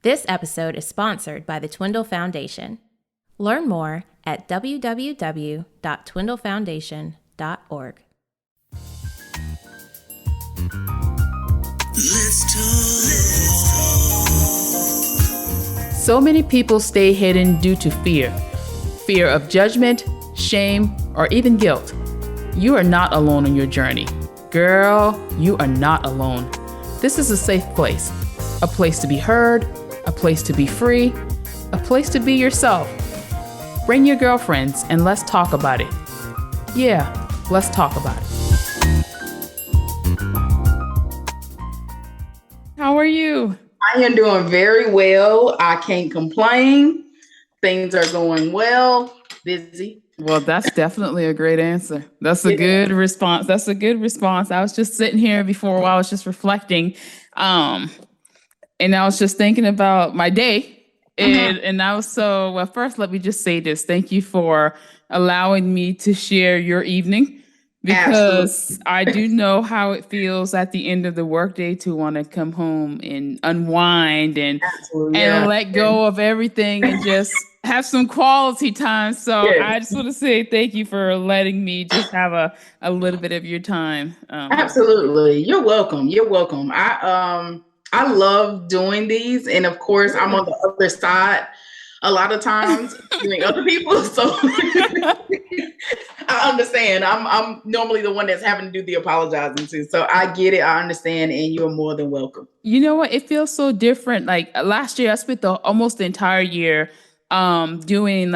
This episode is sponsored by the Twindle Foundation. Learn more at www.twindlefoundation.org. Let's talk. So many people stay hidden due to fear. Fear of judgment, shame, or even guilt. You are not alone on your journey. Girl, you are not alone. This is a safe place. A place to be heard, a place to be free, a place to be yourself. Bring your girlfriends and let's talk about it. Yeah, let's talk about it. How are you? I am doing very well. I can't complain. Things are going well. Busy. Well, that's definitely a great answer. That's a good response. I was just sitting here before a while. I was just reflecting. And I was just thinking about my day. And I was well, first, let me just say this. Thank you for allowing me to share your evening, because Absolutely. I do know how it feels at the end of the workday to want to come home and unwind and let go of everything and just have some quality time. So I just want to say thank you for letting me just have a little bit of your time. Absolutely. You're welcome. I love doing these. And of course, I'm on the other side a lot of times doing other people. So I understand. I'm normally the one that's having to do the apologizing too. So I get it. I understand. And you're more than welcome. You know what? It feels so different. Like last year, I spent almost the entire year doing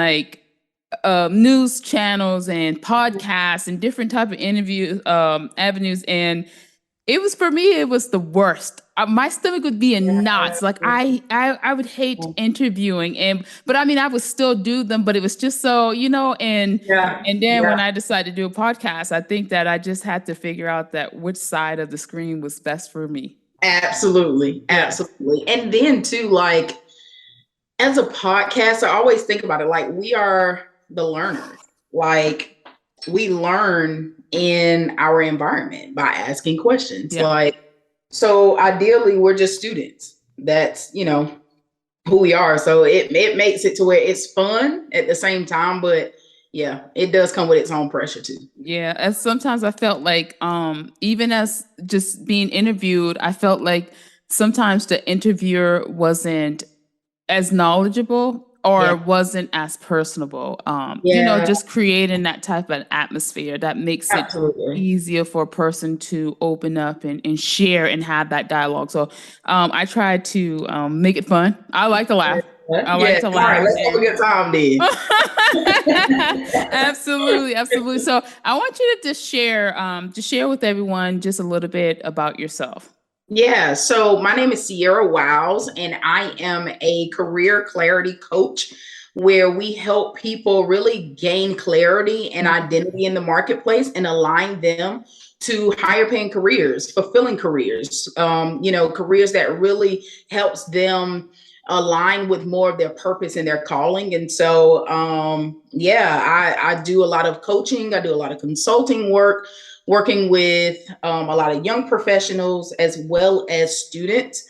news channels and podcasts and different type of interview avenues. And it was the worst. My stomach would be in knots. Like I would hate interviewing, but I mean, I would still do them, but it was just so, and then when I decided to do a podcast, I think that I just had to figure out that which side of the screen was best for me. Absolutely. Absolutely. And then too, like as a podcaster, I always think about it, like we are the learners. Like we learn in our environment by asking questions. So ideally we're just students. That's, who we are. So it makes it to where it's fun at the same time, but yeah, it does come with its own pressure too. Yeah. And sometimes I felt like, even as just being interviewed, I felt like sometimes the interviewer wasn't as knowledgeable or wasn't as personable, just creating that type of atmosphere that makes it easier for a person to open up and share and have that dialogue. So I try to make it fun. I like to laugh. I like to laugh. All right, let's have a good time then. Absolutely. So I want you to just share with everyone just a little bit about yourself. Yeah, so my name is Sierra Wiles, and I am a career clarity coach where we help people really gain clarity and identity in the marketplace and align them to higher paying careers, fulfilling careers, careers that really helps them align with more of their purpose and their calling. And so, I do a lot of coaching. I do a lot of consulting work, working with a lot of young professionals as well as students,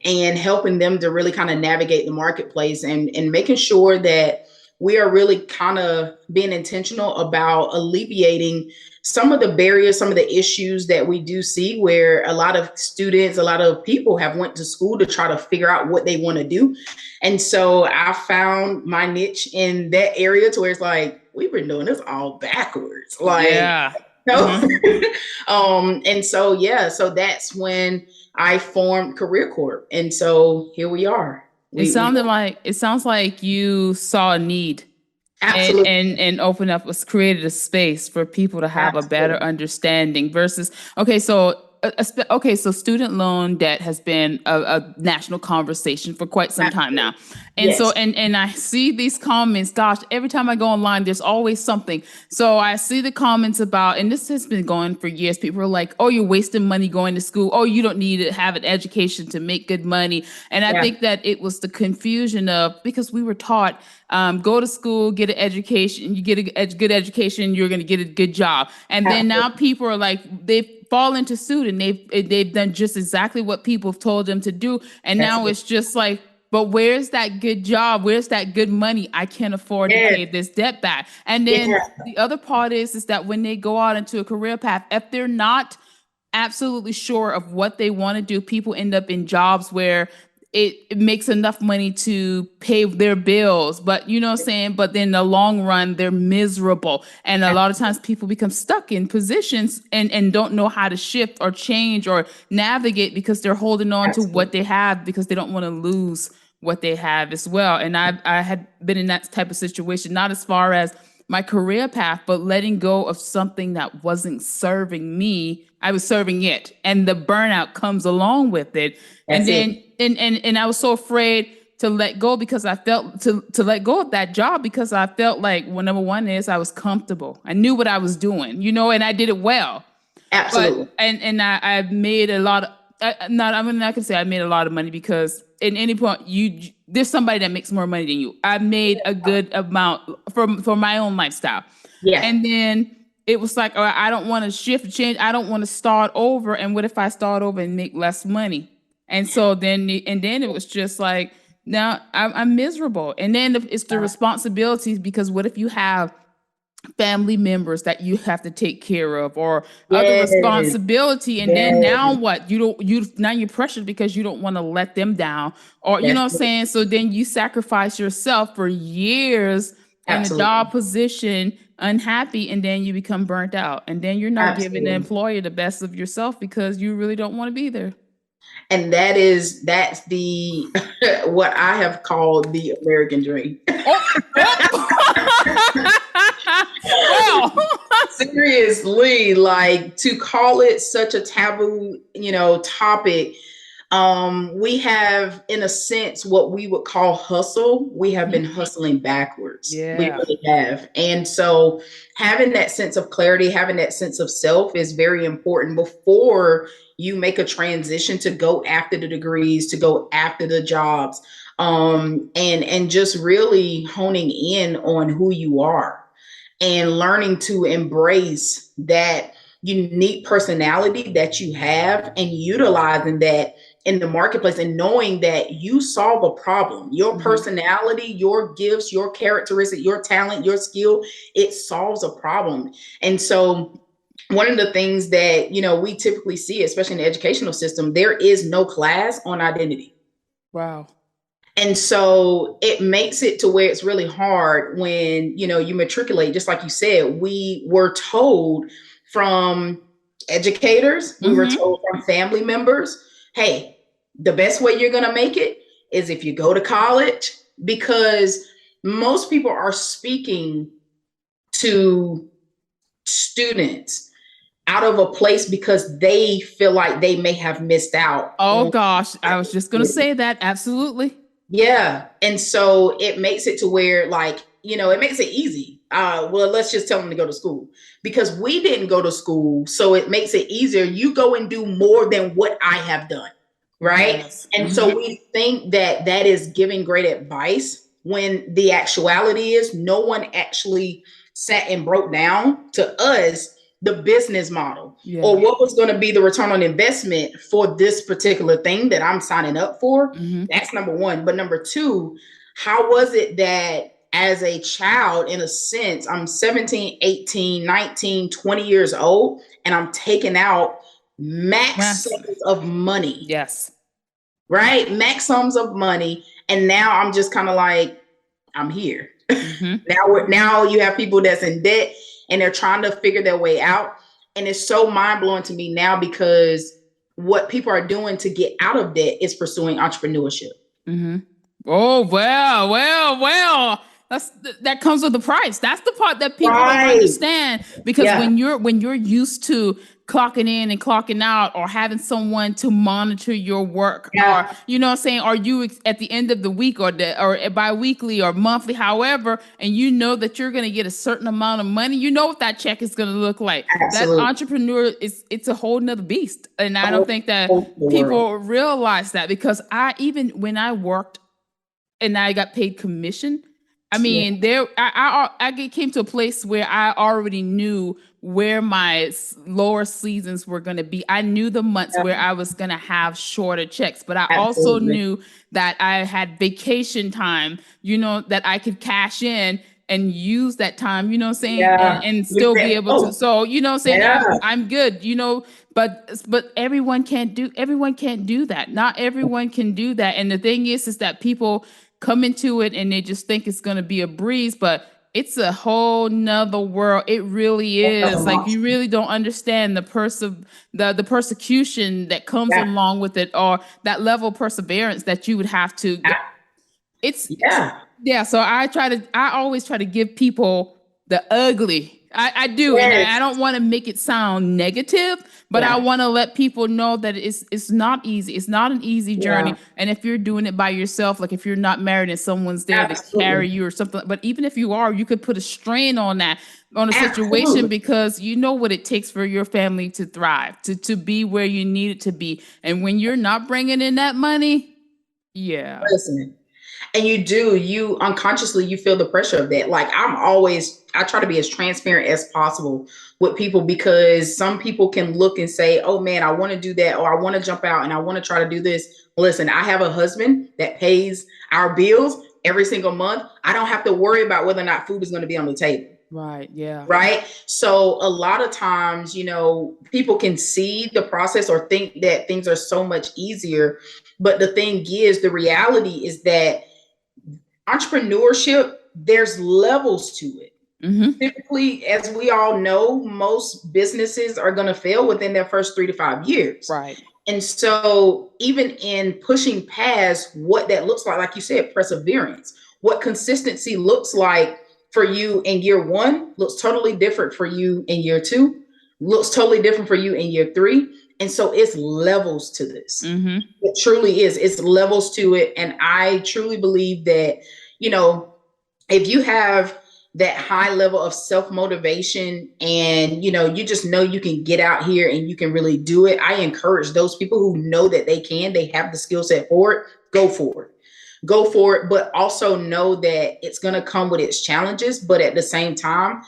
and helping them to really kind of navigate the marketplace and making sure that we are really kind of being intentional about alleviating some of the barriers, some of the issues that we do see, where a lot of students, a lot of people have went to school to try to figure out what they want to do. And so I found my niche in that area to where it's like, we've been doing this all backwards. And so that's when I formed Career Corp. And so here we are. It sounds like you saw a need. Absolutely. And open up, created a space for people to have a better understanding versus, so student loan debt has been a national conversation for quite some time now. And so I see these comments, gosh, every time I go online, there's always something. So I see the comments about, and this has been going for years, people are like, oh, you're wasting money going to school. Oh, you don't need to have an education to make good money. And I think that it was the confusion of, because we were taught, go to school, get an education, you get a good education, you're going to get a good job. And then now people are like, they've fall into suit and they've done just exactly what people have told them to do. And now it's just like, but where's that good job? Where's that good money? I can't afford to Yes. pay this debt back. And then the other part is that when they go out into a career path, if they're not absolutely sure of what they want to do, people end up in jobs where it makes enough money to pay their bills, but you know what I'm saying? But then in the long run, they're miserable. And a lot of times people become stuck in positions and don't know how to shift or change or navigate because they're holding on to what they have because they don't want to lose what they have as well. And I had been in that type of situation, not as far as my career path, but letting go of something that wasn't serving me. I was serving it, and the burnout comes along with it. And then and I was so afraid to let go because I felt to let go of that job because I felt like, well, number one is I was comfortable. I knew what I was doing, and I did it well. Absolutely. But I made a lot of I'm not gonna say I made a lot of money because at any point there's somebody that makes more money than you. I made a good amount for my own lifestyle. Yeah. And then it was like, I don't want to shift, change. I don't want to start over. And what if I start over and make less money? And so then it was just like, now I'm miserable. And then it's the responsibilities because what if you have family members that you have to take care of or other responsibility, and then now what, now you're pressured because you don't want to let them down, or you know what I'm saying, so then you sacrifice yourself for years in a job position unhappy, and then you become burnt out, and then you're not giving the employer the best of yourself because you really don't want to be there. And that's the what I have called the American dream. Well, seriously, like, to call it such a taboo, topic. We have, in a sense, what we would call hustle. We have been hustling backwards. Yeah. We really have. And so having that sense of clarity, having that sense of self is very important before you make a transition to go after the degrees, to go after the jobs, and just really honing in on who you are and learning to embrace that unique personality that you have and utilizing that in the marketplace, and knowing that you solve a problem. Your personality, your gifts, your characteristic, your talent, your skill, it solves a problem. And so one of the things that, we typically see, especially in the educational system, there is no class on identity. Wow. And so it makes it to where it's really hard when, you matriculate. Just like you said, we were told from educators, we were told from family members, hey, the best way you're going to make it is if you go to college, because most people are speaking to students out of a place because they feel like they may have missed out. Oh gosh, I was just going to say that. Absolutely. Yeah. And so it makes it to where, like, it makes it easy. Well, let's just tell them to go to school, because we didn't go to school. So it makes it easier. You go and do more than what I have done. Right. Yes. And so we think that that is giving great advice, when the actuality is no one actually sat and broke down to us the business model or what was going to be the return on investment for this particular thing that I'm signing up for. That's number one. But number two, how was it that as a child, in a sense, I'm 17, 18, 19, 20 years old, and I'm taking out max sums of money. Yes. Right? Max sums of money. And now I'm just kind of like, I'm here. Now you have people that's in debt and they're trying to figure their way out. And it's so mind blowing to me now, because what people are doing to get out of debt is pursuing entrepreneurship. Oh, well. That comes with the price. That's the part that people don't understand, because when you're used to clocking in and clocking out, or having someone to monitor your work, or you know what I'm saying, or you at the end of the week or bi-weekly or monthly, however, and you know that you're going to get a certain amount of money, you know what that check is going to look like. Absolutely. That entrepreneur it's a whole nother beast. And I don't think that people realize that, because even when I worked and I got paid commission, I mean, I came to a place where I already knew where my lower seasons were going to be. I knew the months where I was going to have shorter checks, but I also Absolutely. knew that I had vacation time, that I could cash in and use that time, you know what I'm saying? Yeah. And still be able to. Oh, So, you know what I'm saying? yeah. I'm good, but everyone can't do that. Not everyone can do that. And the thing is that people come into it and they just think it's going to be a breeze, but it's a whole nother world. It really is. Like, you really don't understand the persecution that comes Yeah. along with it, or that level of perseverance that you would have to. Yeah. Yeah. So I always try to give people the ugly. I do, and Yes. I don't want to make it sound negative, but I Yeah. want to let people know that it's not easy. It's not an easy journey. Yeah. And if you're doing it by yourself, like if you're not married and someone's there to carry Absolutely. you or something, but even if you are, you could put a strain on a situation, Absolutely. because you know what it takes for your family to thrive, to be where you need it to be. And when you're not bringing in that money, yeah. Listen. And you unconsciously, you feel the pressure of that. Like, I try to be as transparent as possible with people, because some people can look and say, oh man, I want to do that, or I want to jump out and I want to try to do this. Listen, I have a husband that pays our bills every single month. I don't have to worry about whether or not food is going to be on the table. Right. Yeah. Right. So a lot of times, people can see the process or think that things are so much easier. But the thing is, the reality is that entrepreneurship, there's levels to it. Mm-hmm. Typically, as we all know, most businesses are going to fail within their first 3 to 5 years. Right. And so even in pushing past what that looks like you said, perseverance, what consistency looks like for you in year 1 looks totally different for you in year 2, looks totally different for you in year 3. And so it's levels to this. Mm-hmm. It truly is. It's levels to it. And I truly believe that, if you have that high level of self-motivation and, you just know you can get out here and you can really do it, I encourage those people who know that they have the skill set for it, go for it. Go for it, but also know that it's going to come with its challenges. But at the same time,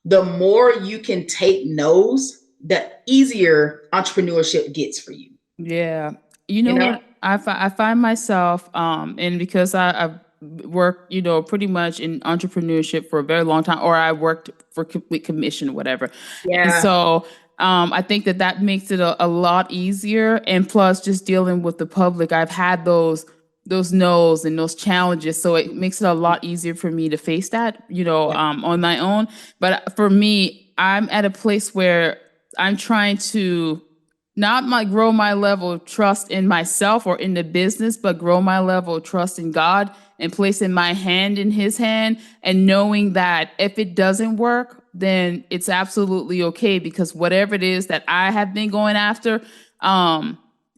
the more you can take no's, the easier entrepreneurship gets for you. Yeah. You know what? I find myself, and because I've worked, pretty much in entrepreneurship for a very long time, or I worked with commission or whatever. Yeah. And so I think that makes it a lot easier. And plus, just dealing with the public, I've had those no's and those challenges. So it makes it a lot easier for me to face that, on my own. But for me, I'm at a place where I'm trying to not grow my level of trust in myself or in the business, but grow my level of trust in God and placing my hand in his hand and knowing that if it doesn't work, then it's absolutely okay, because whatever it is that I have been going after,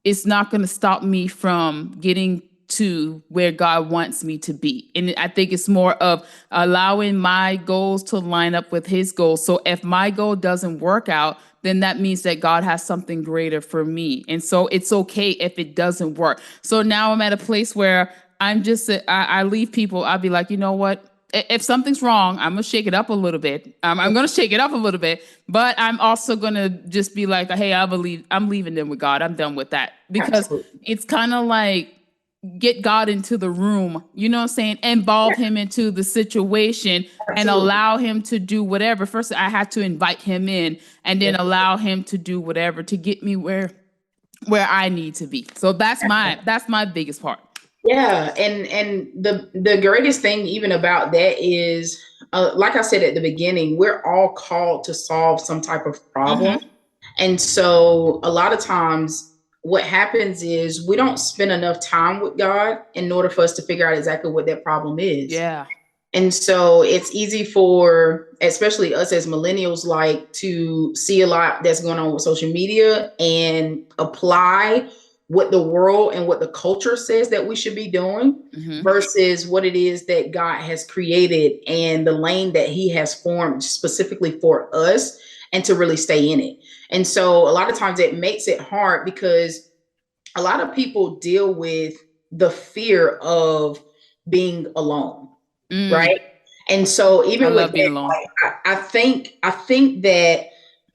it's not going to stop me from getting to where God wants me to be. And I think it's more of allowing my goals to line up with his goals. So if my goal doesn't work out, then that means that God has something greater for me. And so it's okay if it doesn't work. So now I'm at a place where I leave people, I'll be like, you know what? If something's wrong, I'm going to shake it up a little bit. I'm going to shake it up a little bit, but I'm also going to just be like, hey, I'm leaving them with God. I'm done with that, because Absolutely. It's kind of like, get God into the room, you know what I'm saying? Involve him into the situation. Absolutely. And allow him to do whatever. First, I had to invite him in and then allow him to do whatever to get me where I need to be. So that's my biggest part. Yeah. And the greatest thing even about that is, like I said at the beginning, we're all called to solve some type of problem. Mm-hmm. And so a lot of times what happens is we don't spend enough time with God in order for us to figure out exactly what that problem is. Yeah. And so it's easy for, especially us as millennials, like to see a lot that's going on with social media and apply what the world and what the culture says that we should be doing, Mm-hmm. versus what it is that God has created and the lane that he has formed specifically for us, and to really stay in it. And so a lot of times it makes it hard, because a lot of people deal with the fear of being alone. Right. And so even with that, I think that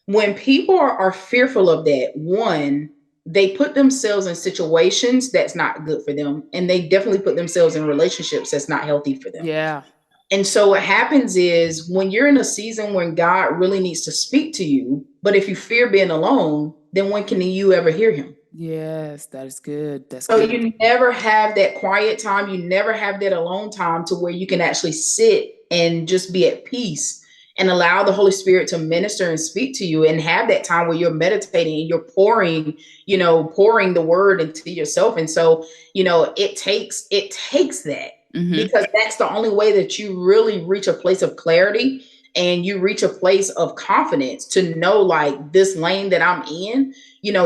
when people are fearful of that, one, they put themselves in situations that's not good for them. And they definitely put themselves in relationships that's not healthy for them. Yeah. And so what happens is when you're in a season when God really needs to speak to you, but if you fear being alone, then when can you ever hear him? Yes, that is good. That's So good. you never have that quiet time. You never have that alone time to where you can actually sit and just be at peace and allow the Holy Spirit to minister and speak to you and have that time where you're meditating and you're pouring, pouring the word into yourself. And so, it takes that because that's the only way that you really reach a place of clarity and you reach a place of confidence to know like this lane that I'm in,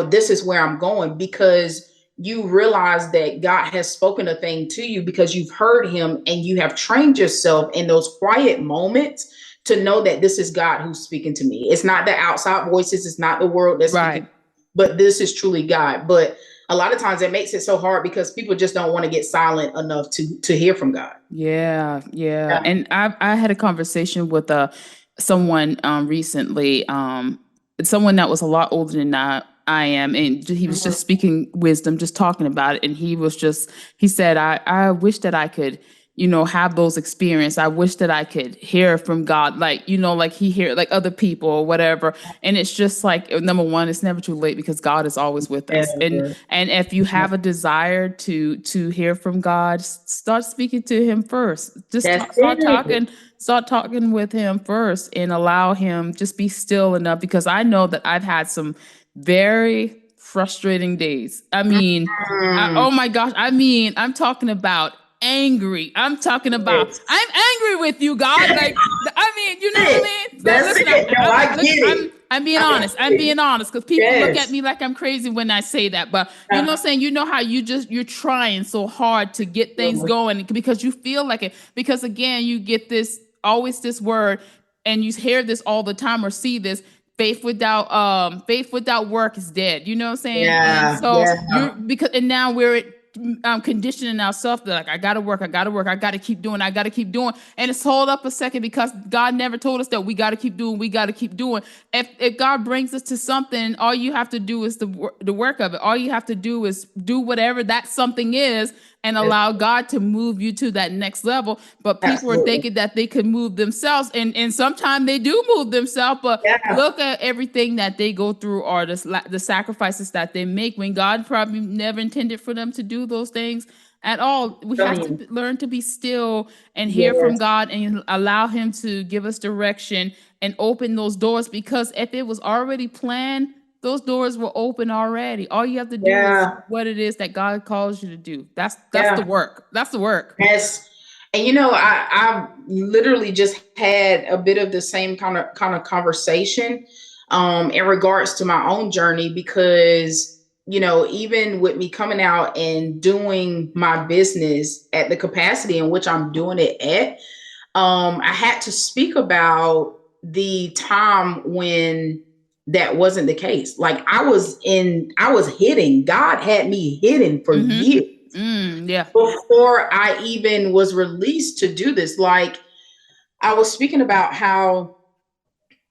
this is where I'm going because you realize that God has spoken a thing to you because you've heard him and you have trained yourself in those quiet moments to know that this is God who's speaking to me. It's not the outside voices, it's not the world that's Right. speaking, but this is truly God. But a lot of times it makes it so hard because people just don't want to get silent enough to hear from God. Yeah. And I had a conversation with someone recently, someone that was a lot older than I am, and he was just speaking wisdom, just talking about it, and he said, I wish that I could, have those experience. I wish that I could hear from God, like, like he hear like other people or whatever. And it's just like, number one, it's never too late because God is always with us. And if you have a desire to hear from God, start speaking to him first. Just start talking with him first and allow him, just be still enough, because I know that I've had some very frustrating days. I mean, oh my gosh. I mean, I'm talking about angry. I'm talking about, I'm angry with you, God. Like, I mean, you know what I mean? So That's listen, it. No, I get it. I'm being honest. I'm being honest because people look at me like I'm crazy when I say that. But you know what I'm saying? You know how you're trying so hard to get things going because you feel like it. Because again, you get always this word, and you hear this all the time or see this. Faith without work is dead. You know what I'm saying? And so and now we're conditioning ourselves that like I gotta work, I gotta keep doing, and it's hold up a second, because God never told us that we gotta keep doing. If God brings us to something, all you have to do is the work of it. All you have to do is do whatever that something is and allow God to move you to that next level. But people are thinking that they could move themselves, and sometimes they do move themselves. But look at everything that they go through, or the sacrifices that they make, when God probably never intended for them to do those things at all. We have to learn to be still and hear from God and allow him to give us direction and open those doors, because if it was already planned, those doors were open already. All you have to do is what it is that God calls you to do. That's the work. That's the work. Yes. And I literally just had a bit of the same kind of conversation in regards to my own journey, because even with me coming out and doing my business at the capacity in which I'm doing it at, I had to speak about the time when that wasn't the case. Like I was hidden. God had me hidden for years. Before I even was released to do this. Like I was speaking about how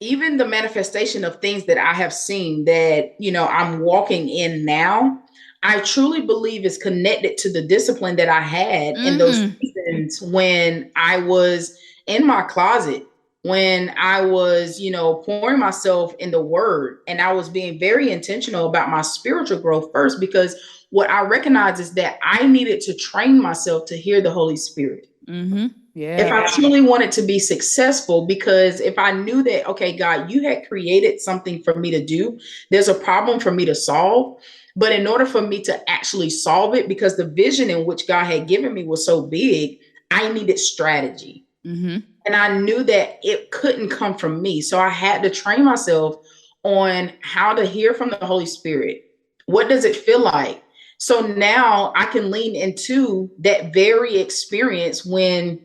even the manifestation of things that I have seen that, I'm walking in now, I truly believe is connected to the discipline that I had in those seasons when I was in my closet, when I was, pouring myself in the word, and I was being very intentional about my spiritual growth first, because what I recognize is that I needed to train myself to hear the Holy Spirit. If I truly wanted to be successful, because if I knew that, okay, God, you had created something for me to do, there's a problem for me to solve. But in order for me to actually solve it, because the vision in which God had given me was so big, I needed strategy. And I knew that it couldn't come from me. So I had to train myself on how to hear from the Holy Spirit. What does it feel like? So now I can lean into that very experience when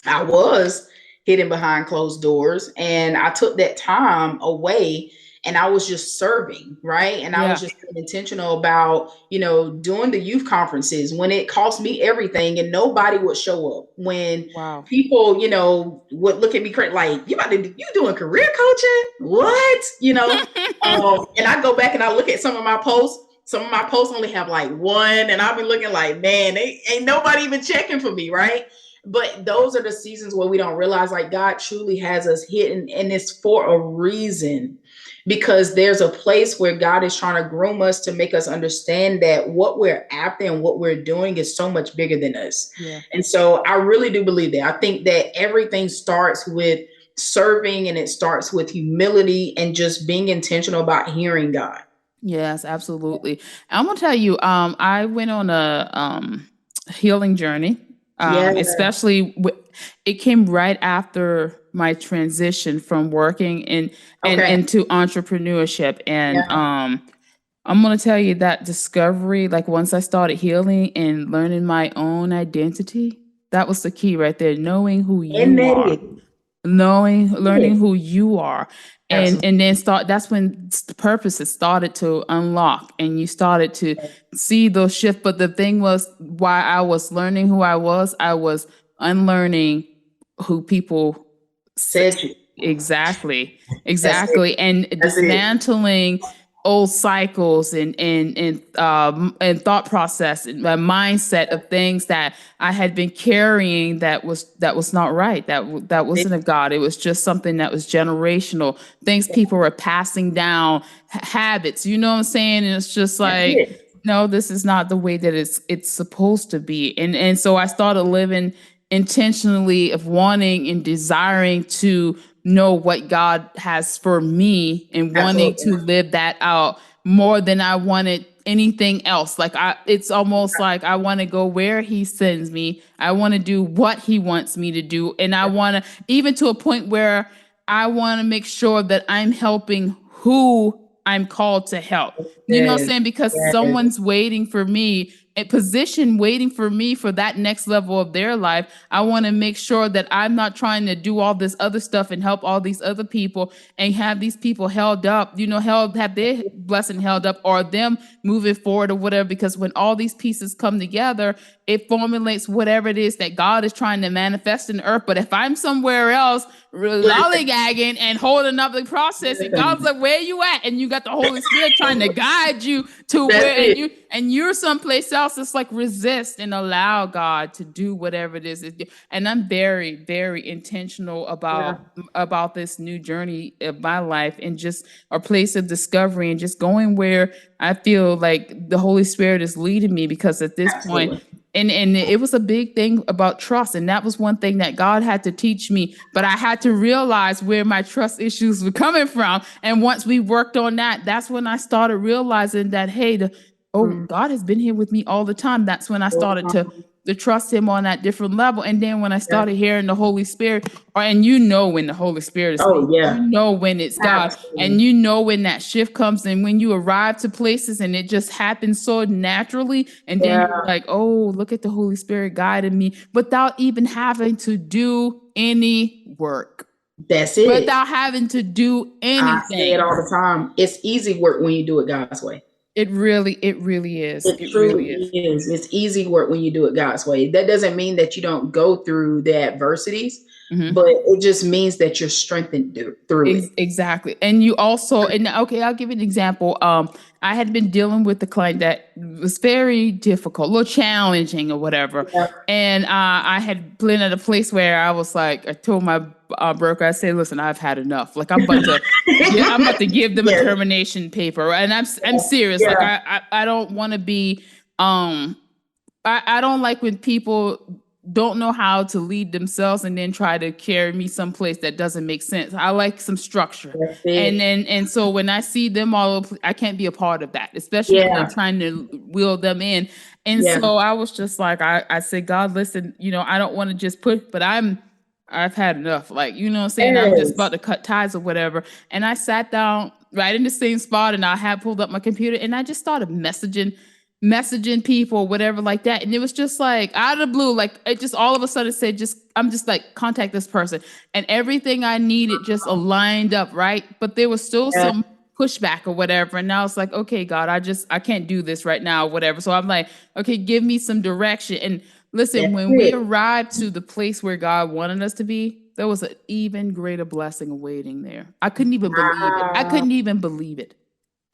I was hidden behind closed doors, and I took that time away and I was just serving, right? And I was just being intentional about, doing the youth conferences when it cost me everything and nobody would show up. When people, would look at me like, you doing career coaching? What? And I go back and I look at some of my posts. Some of my posts only have like one, and I'll be looking like, man, they ain't nobody even checking for me, right? But those are the seasons where we don't realize like God truly has us hidden, and it's for a reason, because there's a place where God is trying to groom us to make us understand that what we're after and what we're doing is so much bigger than us. Yeah. And so I really do believe that. I think that everything starts with serving, and it starts with humility and just being intentional about hearing God. Yes, absolutely. I'm gonna tell you, I went on a healing journey. Especially it came right after my transition from working into entrepreneurship. And I'm going to tell you that discovery, like once I started healing and learning my own identity, that was the key right there. Knowing who you are, learning who you are. And then that's when the purposes started to unlock and you started to see those shifts. But the thing was, while I was learning who I was unlearning who people said you. Exactly. And dismantling old cycles and thought process and my mindset of things that I had been carrying that was not right. That wasn't of God. It was just something that was generational. Things people were passing down, habits. You know what I'm saying? And it's just like, no, this is not the way that it's supposed to be. And so I started living intentionally of wanting and desiring to know what God has for me and wanting to live that out more than I wanted anything else. Like it's almost like I want to go where he sends me. I want to do what he wants me to do. And I want to, even to a point where I want to make sure that I'm helping who I'm called to help. You know what I'm saying? Because someone's waiting for me, a position waiting for me for that next level of their life. I want to make sure that I'm not trying to do all this other stuff and help all these other people and have these people held up, have their blessing held up or them moving forward or whatever. Because when all these pieces come together, it formulates whatever it is that God is trying to manifest in the earth. But if I'm somewhere else lollygagging and holding up the process, and God's like, where you at? And you got the Holy Spirit trying to guide you to where, and you're someplace else. It's like resist and allow God to do whatever it is. And I'm very, very intentional about this new journey of my life and just a place of discovery and just going where I feel like the Holy Spirit is leading me, because at this point, and it was a big thing about trust. And that was one thing that God had to teach me. But I had to realize where my trust issues were coming from. And once we worked on that, that's when I started realizing that, hey, God has been here with me all the time. That's when I started to trust him on that different level. And then when I started hearing the Holy Spirit, when the Holy Spirit is speaking, when it's God, and when that shift comes, and when you arrive to places and it just happens so naturally, and then you're like, oh, look at the Holy Spirit guiding me without even having to do any work. That's it. Without having to do anything. I say it all the time. It's easy work when you do it God's way. It really is. It truly is. It's easy work when you do it God's way. That doesn't mean that you don't go through the adversities, but it just means that you're strengthened through it. Exactly. And you also, I'll give you an example. I had been dealing with a client that was very difficult, a little challenging or whatever. Yeah. And I had been at a place where I was like, I told my broker, I said, listen, I've had enough. Like I'm about to give them a termination paper. And I'm serious. Yeah. Like I don't want to be, I don't like when people don't know how to lead themselves and then try to carry me someplace that doesn't make sense. I like some structure. And so when I see them all, I can't be a part of that, especially when I'm trying to wheel them in. And so I was just like, I said, God, listen, I don't want to just but I've had enough. Like, you know what I'm saying? I'm just about to cut ties or whatever. And I sat down right in the same spot and I had pulled up my computer and I just started messaging people, whatever like that. And it was just like out of the blue, like it just all of a sudden said, I'm just like, contact this person. And everything I needed just aligned up, right? But there was still pushback or whatever. And I was like, okay, God, I can't do this right now, whatever. So I'm like, okay, give me some direction. And listen, That's when we it. arrived to the place where God wanted us to be, there was an even greater blessing awaiting there. I couldn't even believe it. I Wow. couldn't even believe it.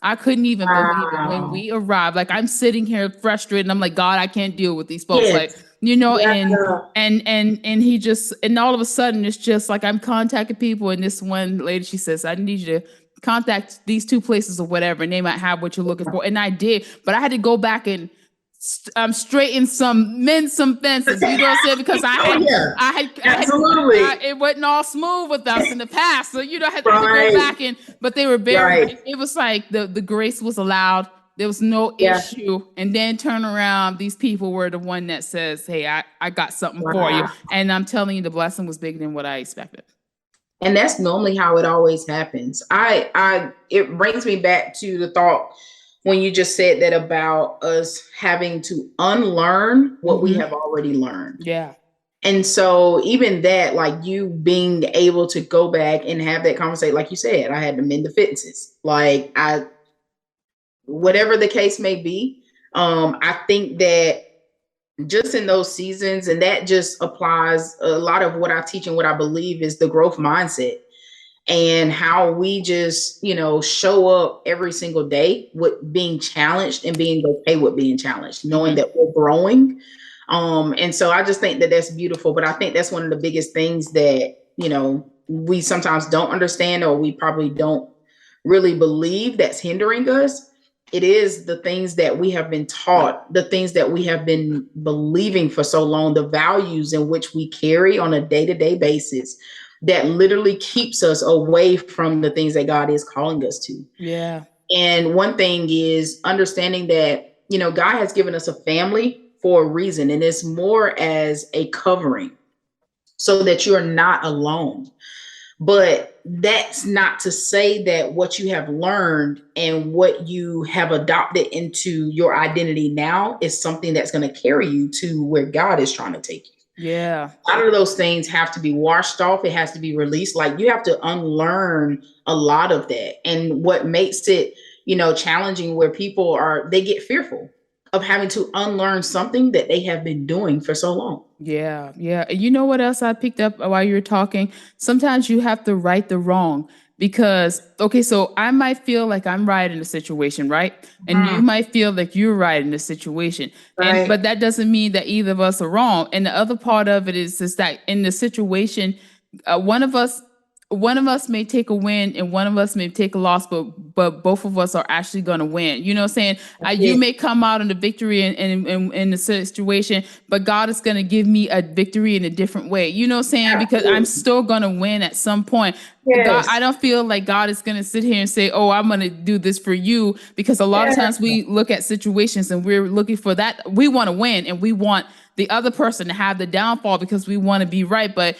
I couldn't even believe it when Wow. we arrived. Like I'm sitting here frustrated and I'm like, God, I can't deal with these folks. Like, Yes. you know, Yeah. and he just, and all of a sudden it's just like I'm contacting people, and this one lady, she says, I need you to contact these two places or whatever, and they might have what you're looking for. And I did, but I had to go back and straighten mend some fences, you know what I'm saying? Because Oh yeah. Absolutely. it wasn't all smooth with us in the past. So, you know, I had to go Right. back but they were very, Right. it was like the grace was allowed. There was no Yeah. issue. And then turn around, these people were the one that says, hey, I got something for you. Wow. And I'm telling you, the blessing was bigger than what I expected. And that's normally how it always happens. It brings me back to the thought when you just said that about us having to unlearn what we have already learned. Yeah. And so even that, like you being able to go back and have that conversation, like you said, I had to mend the fences. Like whatever the case may be, I think that just in those seasons, and that just applies a lot of what I teach and what I believe is the growth mindset and how we just, show up every single day with being challenged and being okay with being challenged, knowing that we're growing. And so I just think that that's beautiful, but I think that's one of the biggest things that, we sometimes don't understand, or we probably don't really believe that's hindering us. It is the things that we have been taught, the things that we have been believing for so long, the values in which we carry on a day-to-day basis that literally keeps us away from the things that God is calling us to. Yeah. And one thing is understanding that, God has given us a family for a reason, and it's more as a covering so that you're not alone. But that's not to say that what you have learned and what you have adopted into your identity now is something that's going to carry you to where God is trying to take you. Yeah. A lot of those things have to be washed off. It has to be released. Like you have to unlearn a lot of that. And what makes it, challenging where they get fearful of having to unlearn something that they have been doing for so long. Yeah, yeah. And you know what else I picked up while you were talking? Sometimes you have to right the wrong because, okay, so I might feel like I'm right in a situation, right? And you might feel like you're right in a situation. Right. But that doesn't mean that either of us are wrong. And the other part of it is that in the situation, one of us may take a win and one of us may take a loss, but both of us are actually going to win. You know what I'm saying? You may come out in the victory in the situation, but God is going to give me a victory in a different way. You know what I'm saying? Because I'm still going to win at some point. Yes. God, I don't feel like God is going to sit here and say, oh, I'm going to do this for you. Because a lot of times we look at situations and we're looking for that. We want to win and we want the other person to have the downfall because we want to be right. But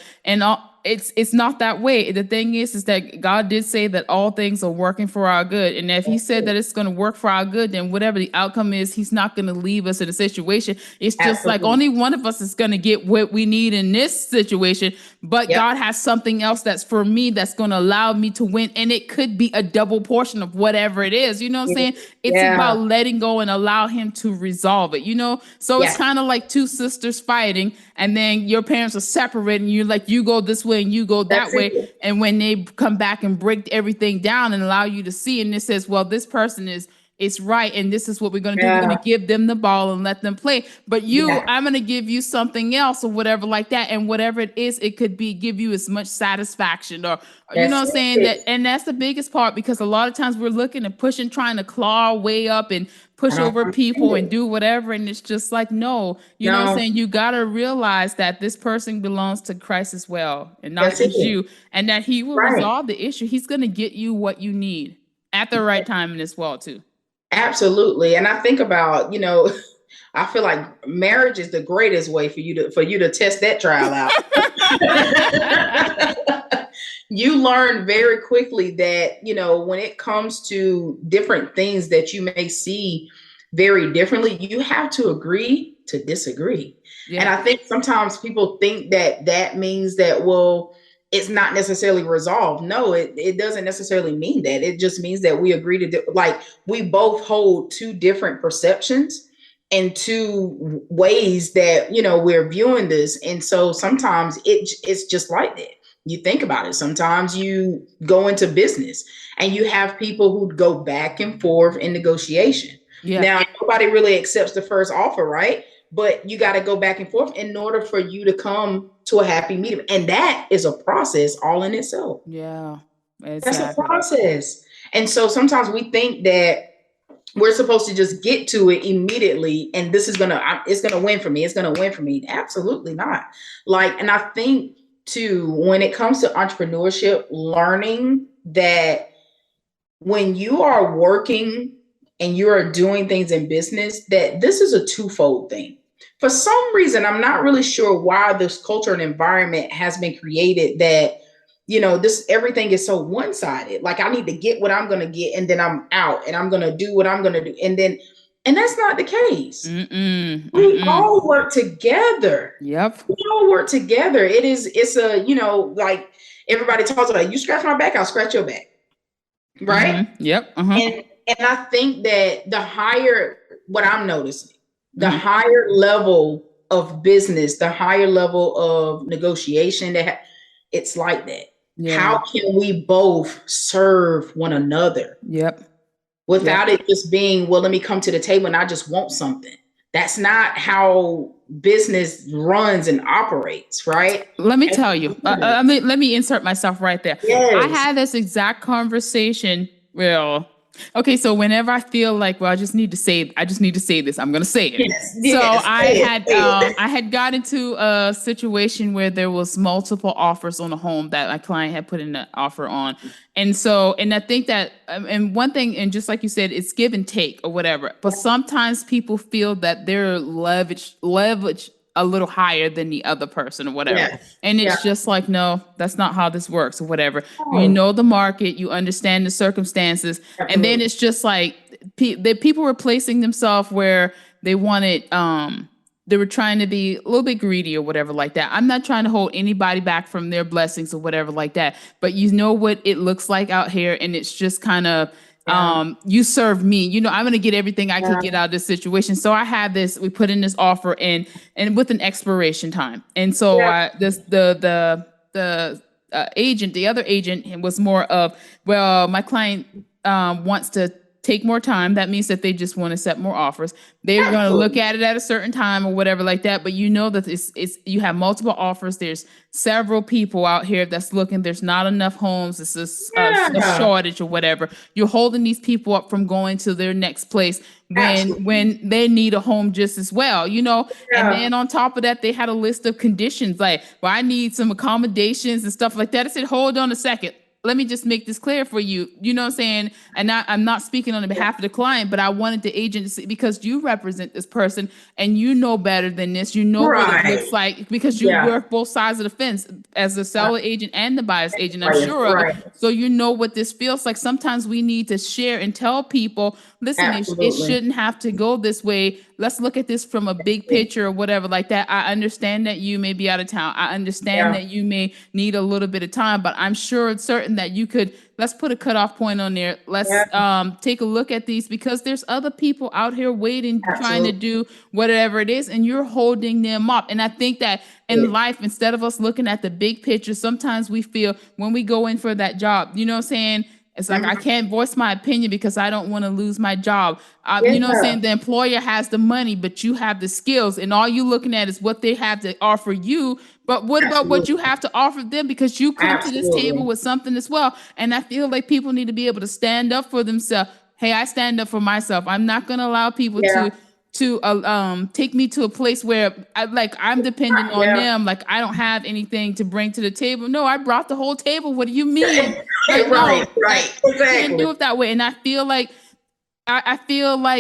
it's not that way. The thing is that God did say that all things are working for our good. And if he said that it's going to work for our good, then whatever the outcome is, he's not going to leave us in a situation. It's just like only one of us is going to get what we need in this situation. But God has something else that's for me that's going to allow me to win. And it could be a double portion of whatever it is. You know what I'm saying? It's about letting go and allow him to resolve it, So it's kind of like two sisters fighting and then your parents are separating. You're like, you go this way and you go that way. And when they come back and break everything down and allow you to see, and it says, well, this person it's right. And this is what we're going to do. We're going to give them the ball and let them play. But I'm going to give you something else or whatever like that. And whatever it is, it could give you as much satisfaction or you know what I'm saying? And that's the biggest part because a lot of times we're looking and pushing, trying to claw our way up and push over people and do whatever. And it's just like, no, you know what I'm saying? You got to realize that this person belongs to Christ as well and not just you, and that he will resolve the issue. He's going to get you what you need at the right time in as well, too. Absolutely. And I think about, I feel like marriage is the greatest way for you to test that trial out. You learn very quickly that, when it comes to different things that you may see very differently, you have to agree to disagree. Yeah. And I think sometimes people think that means that, well, it's not necessarily resolved. No, it doesn't necessarily mean that. It just means that we agree to like we both hold two different perceptions and two ways that, you know, we're viewing this. And so sometimes it's just like that. You think about it. Sometimes you go into business and you have people who go back and forth in negotiation. Yeah. Now, nobody really accepts the first offer, right? But you got to go back and forth in order for you to come to a happy medium. And that is a process all in itself. Yeah, exactly. That's a process. And so sometimes we think that we're supposed to just get to it immediately and this is it's gonna win for me. It's gonna win for me. Absolutely not. Like, and I think too, when it comes to entrepreneurship, learning that when you are working and you are doing things in business, that this is a twofold thing. For some reason, I'm not really sure why this culture and environment has been created that, you know, this everything is so one-sided. Like I need to get what I'm going to get and then I'm out and I'm going to do what I'm going to do. And that's not the case. We all work together. Yep. We all work together. It's a, you know, like everybody talks about, you scratch my back, I'll scratch your back. Right? Yep. And I think that the higher, what I'm noticing, the higher level of business, the higher level of negotiation, that it's like that. Yeah. How can we both serve one another? Yep. Without it just being, well, let me come to the table and I just want something. That's not how business runs and operates, right? Let me tell you. Let me insert myself right there. Yes. I had this exact conversation. Well, okay, so whenever I feel like, well, I just need to say this, I'm going to say it. Yes, so I had got into a situation where there was multiple offers on a home that my client had put in an offer on. And so, and I think that, and one thing, and just like you said, it's give and take or whatever, but sometimes people feel that they're leverage a little higher than the other person or whatever. Yeah. And it's just like, no, that's not how this works or whatever. Oh. You know the market, you understand the circumstances. Absolutely. And then it's just like people were placing themselves where they wanted, they were trying to be a little bit greedy or whatever like that. I'm not trying to hold anybody back from their blessings or whatever like that. But you know what it looks like out here. And it's just kind of, you serve me, you know, I'm going to get everything I can get out of this situation. So I had this, we put in this offer and with an expiration time. And so the other agent was more of, well, my client wants to take more time. That means that they just want to set more offers. They're going to look at it at a certain time or whatever like that. But you know that it's you have multiple offers. There's several people out here that's looking. There's not enough homes. It's a shortage or whatever. You're holding these people up from going to their next place when they need a home just as well, you know. And then on top of that, they had a list of conditions like, well, I need some accommodations and stuff like that. I said, hold on a second. Let me just make this clear for you. You know what I'm saying? And I'm not speaking on the behalf of the client, but I wanted the agent to see, because you represent this person and you know better than this. You know what it looks like because you work both sides of the fence as the seller agent and the buyer's agent, I'm sure of it. So you know what this feels like. Sometimes we need to share and tell people, listen, it shouldn't have to go this way. Let's look at this from a big picture or whatever like that. I understand that you may be out of town. I understand that you may need a little bit of time, but I'm sure it's certain that you could, let's put a cutoff point on there. Let's take a look at these because there's other people out here waiting, trying to do whatever it is, and you're holding them up. And I think that in life, instead of us looking at the big picture, sometimes we feel when we go in for that job, you know what I'm saying? It's like, I can't voice my opinion because I don't want to lose my job. You know what I'm saying? The employer has the money, but you have the skills, and all you're looking at is what they have to offer you. But what about what you have to offer them? Because you come to this table with something as well. And I feel like people need to be able to stand up for themselves. Hey, I stand up for myself. I'm not going to allow people to take me to a place where I'm dependent on them. Like I don't have anything to bring to the table. No, I brought the whole table. What do you mean? Right. Exactly. Can't do it that way. And I feel like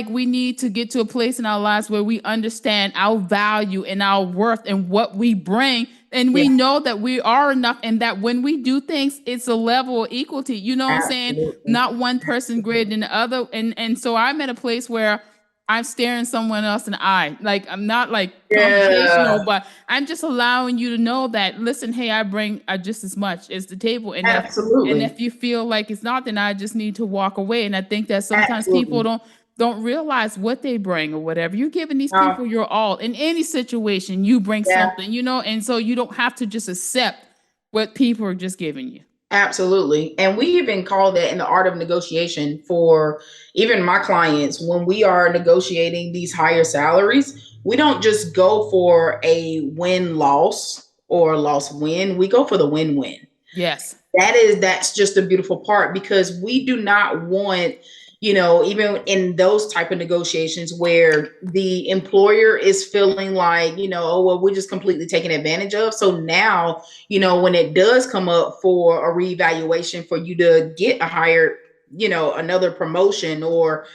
we need to get to a place in our lives where we understand our value and our worth and what we bring. And we know that we are enough, and that when we do things, it's a level of equality. You know what I'm saying? Not one person greater than the other. And so I'm at a place where I'm staring someone else in the eye. Like, I'm not like Yeah, confrontational, but I'm just allowing you to know that, listen, hey, I bring just as much as the table. And absolutely. if you feel like it's not, then I just need to walk away. And I think that sometimes people Absolutely. don't realize what they bring or whatever. You're giving these Uh, people your all. In any situation, you bring yeah. something, and so you don't have to just accept what people are just giving you. Absolutely. And we even call that in the art of negotiation for even my clients. When we are negotiating these higher salaries, we don't just go for a win loss or loss win. We go for the win win. Yes. That's just a beautiful part, because we do not want, even in those type of negotiations where the employer is feeling like, oh, well, we're just completely taken advantage of. So now, when it does come up for a reevaluation for you to get a higher, another promotion, or,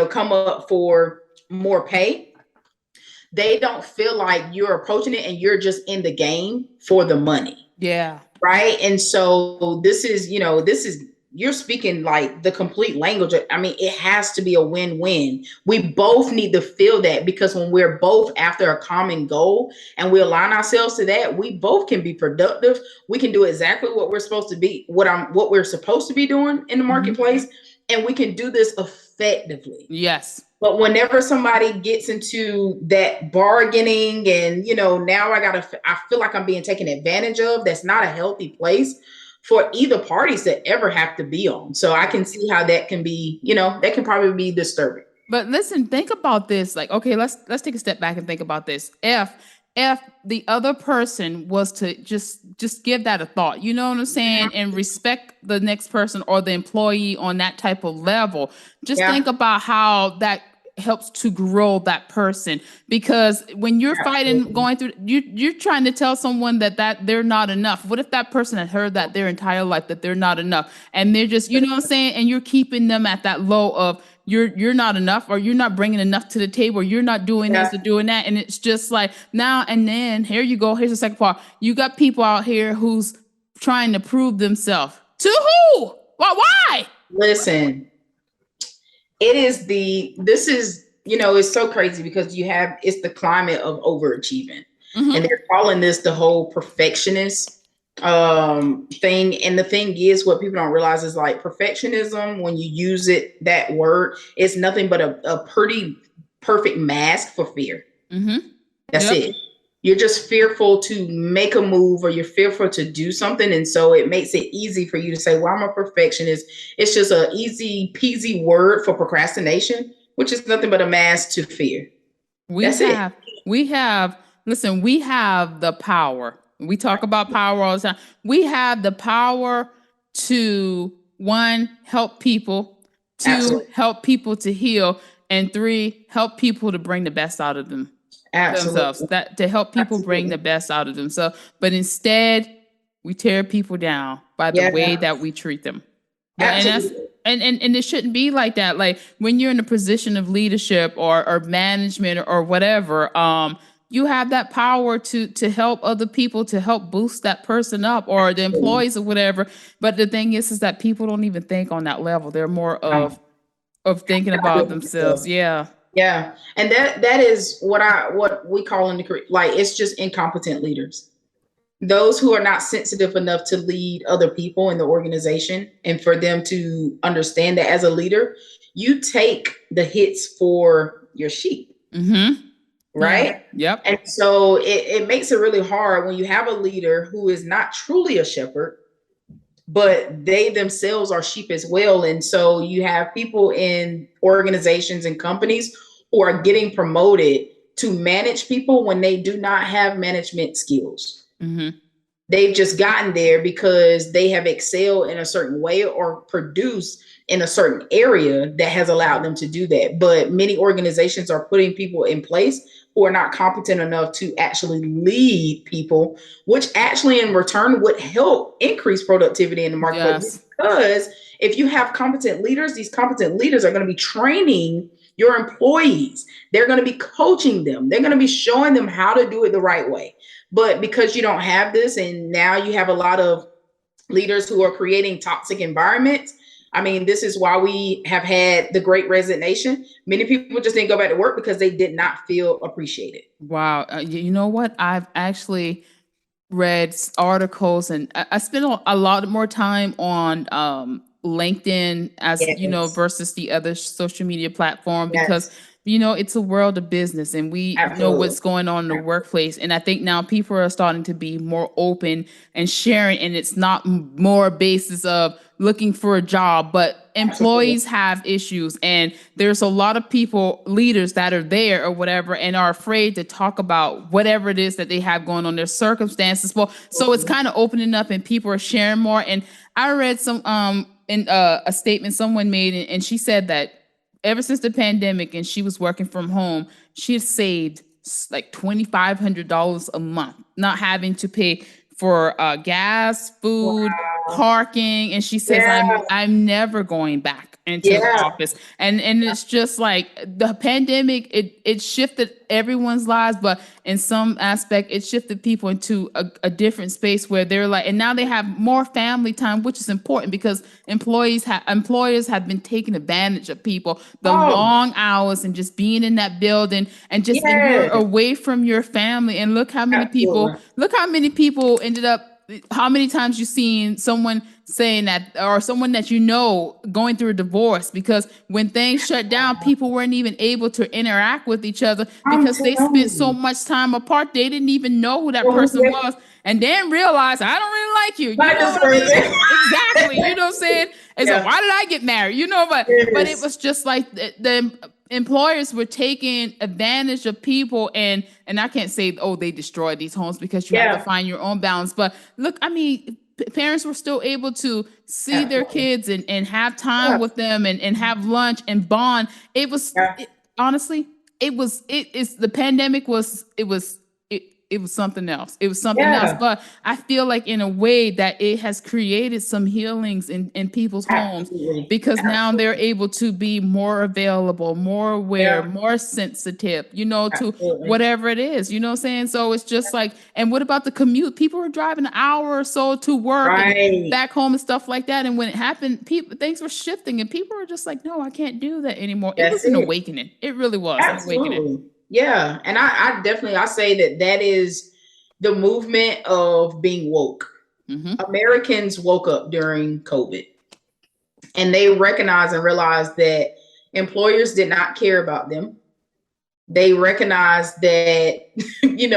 come up for more pay, they don't feel like you're approaching it and you're just in the game for the money. Yeah. Right. And so you're speaking like the complete language. I mean, it has to be a win-win. We both need to feel that, because when we're both after a common goal and we align ourselves to that, we both can be productive. We can do exactly what we're supposed to be, what we're supposed to be doing in the marketplace. And we can do this effectively. Yes. But whenever somebody gets into that bargaining and, now I feel like I'm being taken advantage of, that's not a healthy place for either parties to ever have to be on. So I can see how that can be, that can probably be disturbing. But listen, think about this. Like, okay, let's take a step back and think about this. If the other person was to just give that a thought, you know what I'm saying, and respect the next person or the employee on that type of level, just Yeah. think about how that helps to grow that person. Because when you're fighting, going through, you're trying to tell someone that they're not enough. What if that person had heard that their entire life, that they're not enough, and they're just, you know what I'm saying, and you're keeping them at that low of you're not enough, or you're not bringing enough to the table, or you're not doing this or doing that. And it's just like, now and then, here you go, here's the second part. You got people out here who's trying to prove themselves. To who? Why? Listen, this is, it's so crazy, because it's the climate of overachieving. And they're calling this the whole perfectionist thing. And the thing is, what people don't realize is, like, perfectionism, when you use that word, it's nothing but a pretty perfect mask for fear. That's it. You're just fearful to make a move, or you're fearful to do something. And so it makes it easy for you to say, well, I'm a perfectionist. It's just an easy peasy word for procrastination, which is nothing but a mask to fear. We have the power. We talk about power all the time. We have the power to, 1, help people, 2, Absolutely. help people to heal, and 3, help people to bring the best out of themselves. That to help people bring the best out of themselves. But instead, we tear people down by the way that we treat them. Absolutely. And it shouldn't be like that. Like, when you're in a position of leadership or management or whatever, you have that power to help other people, to help boost that person up, or the employees or whatever. But the thing is that people don't even think on that level. They're more of thinking about themselves. Yeah. Yeah. And that is what we call in the career, like, it's just incompetent leaders. Those who are not sensitive enough to lead other people in the organization, and for them to understand that as a leader, you take the hits for your sheep. Right? Yep. And so it makes it really hard when you have a leader who is not truly a shepherd, but they themselves are sheep as well. And so you have people in organizations and companies who are getting promoted to manage people when they do not have management skills. They've just gotten there because they have excelled in a certain way or produced in a certain area that has allowed them to do that. But many organizations are putting people in place who are not competent enough to actually lead people, which actually in return would help increase productivity in the marketplace. Because if you have competent leaders, these competent leaders are going to be training your employees. They're going to be coaching them. They're going to be showing them how to do it the right way. But because you don't have this, and now you have a lot of leaders who are creating toxic environments, I mean, this is why we have had the great resignation. Many people just didn't go back to work because they did not feel appreciated. Wow. You know what? I've actually read articles, and I spend a lot more time on LinkedIn, as you know, Yes. versus the other social media platform, because Yes. it's a world of business, and we know Absolutely. what's going on in the workplace. And I think now people are starting to be more open and sharing, and it's not more basis of looking for a job, but employees have issues, and there's a lot of people, leaders that are there or whatever, and are afraid to talk about whatever it is that they have going on, their circumstances. Well, so it's kind of opening up, and people are sharing more. And I read some in a statement someone made, and she said that ever since the pandemic and she was working from home, she had saved like $2,500 a month, not having to pay for gas, food, parking. And she says, Yeah. I'm never going back into the Yeah. office. And it's just like the pandemic, it shifted everyone's lives, but in some aspect it shifted people into a different space where they're like, and now they have more family time, which is important, because employers have been taking advantage of people, the long hours and just being in that building, and just and you're Yes. away from your family. And look how many people ended up, how many times you've seen someone saying that, or someone that going through a divorce, because when things shut down, people weren't even able to interact with each other because they spent so much time apart. They didn't even know who that person was, and then realized, I don't really like you. You know what I mean? Exactly. You know what I'm saying? It's like, why did I get married? But it was just like the employers were taking advantage of people, and I can't say, oh, they destroyed these homes, because you have to find your own balance. But look, I mean, parents were still able to see their kids and have time with them, and have lunch and bond. It was honestly, it's the pandemic was it was something else. It was something else. But I feel like in a way that it has created some healings in people's homes, because now they're able to be more available, more aware, more sensitive, to whatever it is, you know what I'm saying? So it's just like, and what about the commute? People were driving an hour or so to work and back home and stuff like that. And when it happened, things were shifting, and people were just like, no, I can't do that anymore. It was an awakening. It really was an awakening. Yeah. And I definitely, I say that is the movement of being woke. Americans woke up during COVID, and they recognized and realized that employers did not care about them. They recognized that, you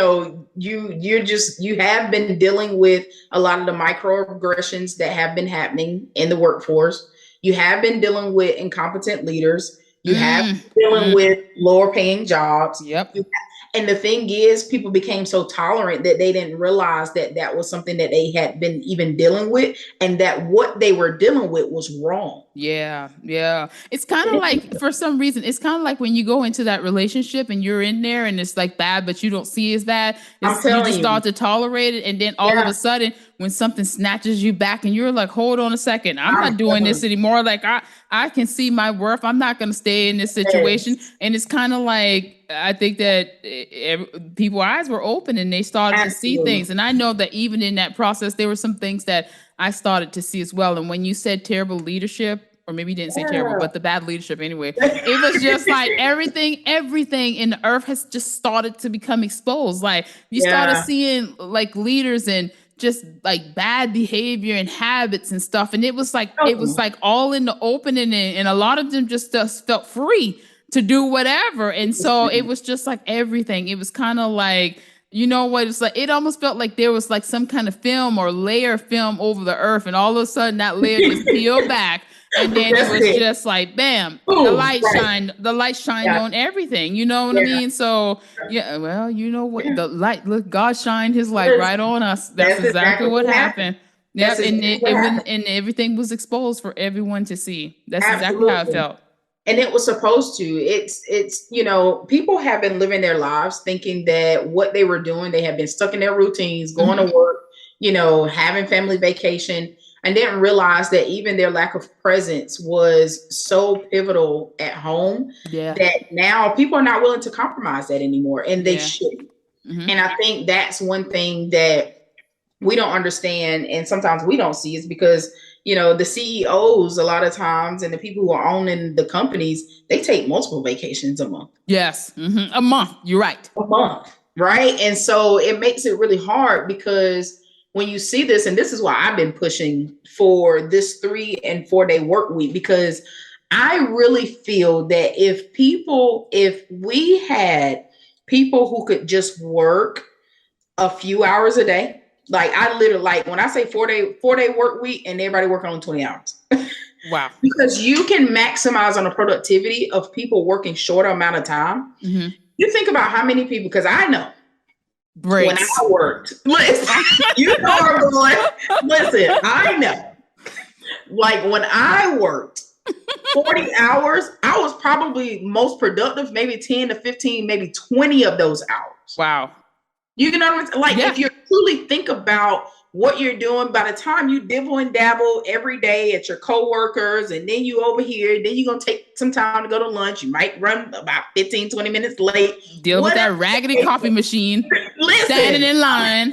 have been dealing with a lot of the microaggressions that have been happening in the workforce. You have been dealing with incompetent leaders. You have been dealing with lower paying jobs. Yep. And the thing is, people became so tolerant that they didn't realize that was something that they had been even dealing with, and that what they were dealing with was wrong. Yeah. It's kind of like, for some reason, it's kind of like when you go into that relationship and you're in there and it's like bad, but you don't see it as bad. You just start to tolerate it. And then all of a sudden, when something snatches you back and you're like, hold on a second, I'm not doing this anymore. Like I can see my worth. I'm not going to stay in this situation. And it's kind of like, I think that people's eyes were open and they started to see things. And I know that even in that process, there were some things that I started to see as well. And when you said terrible leadership, or maybe you didn't say terrible, but the bad leadership anyway, it was just like everything in the earth has just started to become exposed. Like you started seeing like leaders and just like bad behavior and habits and stuff. And it was like all in the open, and a lot of them just felt free to do whatever. And so it was just like everything. It was kind of like, you know what? It's like, it almost felt like there was like some kind of film or layer of film over the earth. And all of a sudden that layer just peeled back. And then it was just like, bam, the light shined on everything. You know what I mean? So yeah, well, you know what? The light, look, God shined his light right on us. That's exactly what happened. Yep. And everything was exposed for everyone to see. That's exactly how it felt. And it was supposed to. It's people have been living their lives thinking that what they were doing, they have been stuck in their routines, going to work, having family vacation, and didn't realize that even their lack of presence was so pivotal at home that now people are not willing to compromise that anymore, and they shouldn't. And I think that's one thing that we don't understand, and sometimes we don't see, is because the CEOs a lot of times and the people who are owning the companies, they take multiple vacations a month. Yes. A month. You're right. A month, right? And so it makes it really hard because when you see this, and this is why I've been pushing for this 3 and 4 day work week, because I really feel that if we had people who could just work a few hours a day, like I literally, like when I say 4 day work week and everybody work on 20 hours. Wow. Because you can maximize on the productivity of people working shorter amount of time. You think about how many people, because I know when I worked, listen, you know where I'm going. Listen, I know. Like when I worked 40 hours, I was probably most productive, maybe 10 to 15, maybe 20 of those hours. Wow. You know what I'm saying? Like if you truly think about what you're doing, by the time you dibble and dabble every day at your coworkers, and then you over here, then you're going to take some time to go to lunch. You might run about 15, 20 minutes late. Deal with that raggedy coffee machine. Standing in line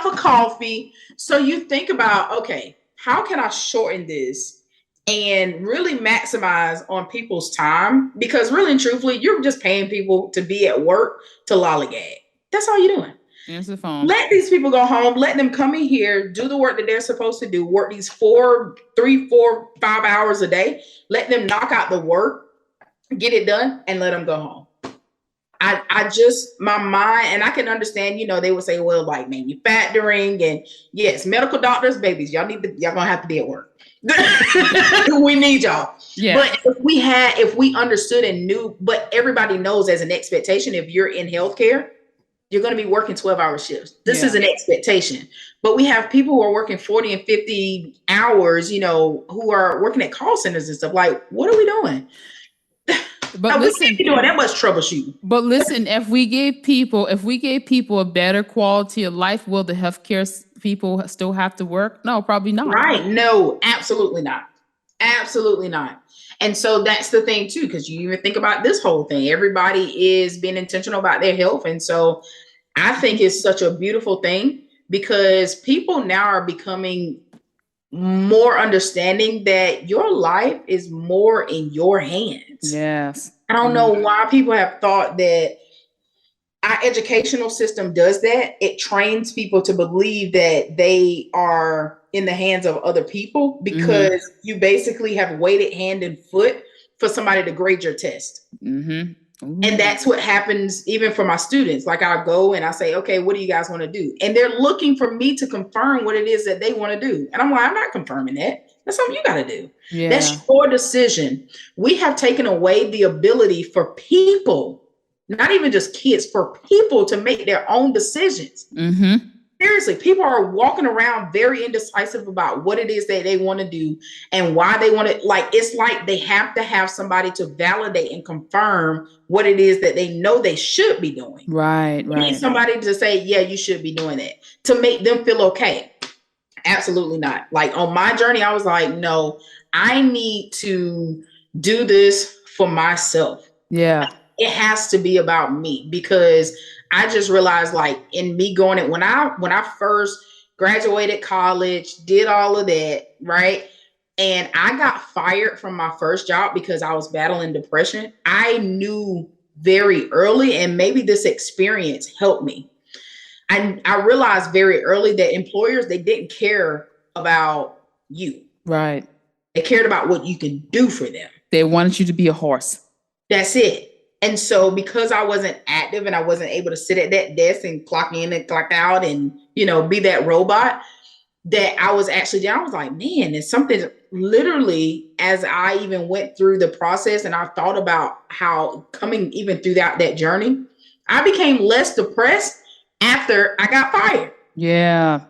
for coffee. So you think about, okay, how can I shorten this and really maximize on people's time? Because really and truthfully, you're just paying people to be at work to lollygag. That's all you're doing. Answer the phone. Let these people go home. Let them come in here, do the work that they're supposed to do, work these 3, 4, 5 hours a day. Let them knock out the work, get it done, and let them go home. I just, my mind, and I can understand, they would say, well, like manufacturing and yes, medical doctors, babies, y'all gonna have to be at work. We need y'all. Yeah. But if we understood and knew, but everybody knows as an expectation, if you're in healthcare, you're going to be working 12-hour shifts. This is an expectation. But we have people who are working 40 and 50 hours, who are working at call centers and stuff. Like, what are we doing? But we can't be doing that much troubleshooting. But listen, if we gave people a better quality of life, will the healthcare people still have to work? No, probably not. Right. No, absolutely not. Absolutely not. And so that's the thing too, because you even think about this whole thing. Everybody is being intentional about their health. And so I think it's such a beautiful thing because people now are becoming more understanding that your life is more in your hands. Yes. I don't know why people have thought that our educational system does that. It trains people to believe that they are in the hands of other people because you basically have waited hand and foot for somebody to grade your test. And that's what happens even for my students. Like I'll go and I say, okay, what do you guys want to do? And they're looking for me to confirm what it is that they want to do. And I'm like, I'm not confirming that. That's something you got to do. Yeah. That's your decision. We have taken away the ability for people, not even just kids, for people to make their own decisions. Seriously, people are walking around very indecisive about what it is that they want to do and why they want it. Like, it's like they have to have somebody to validate and confirm what it is that they know they should be doing. Right. They need somebody to say, yeah, you should be doing it, to make them feel okay. Absolutely not. Like on my journey, I was like, no, I need to do this for myself. Yeah. It has to be about me because I just realized, like, in me going it when I first graduated college, did all of that, right? And I got fired from my first job because I was battling depression. I knew very early, and maybe this experience helped me. I realized very early that employers, they didn't care about you. Right. They cared about what you can do for them. They wanted you to be a horse. That's it. And so because I wasn't active and I wasn't able to sit at that desk and clock in and clock out and, be that robot, that I was actually down. I was like, man, it's something literally as I even went through the process and I thought about how coming even through that journey, I became less depressed after I got fired. Yeah.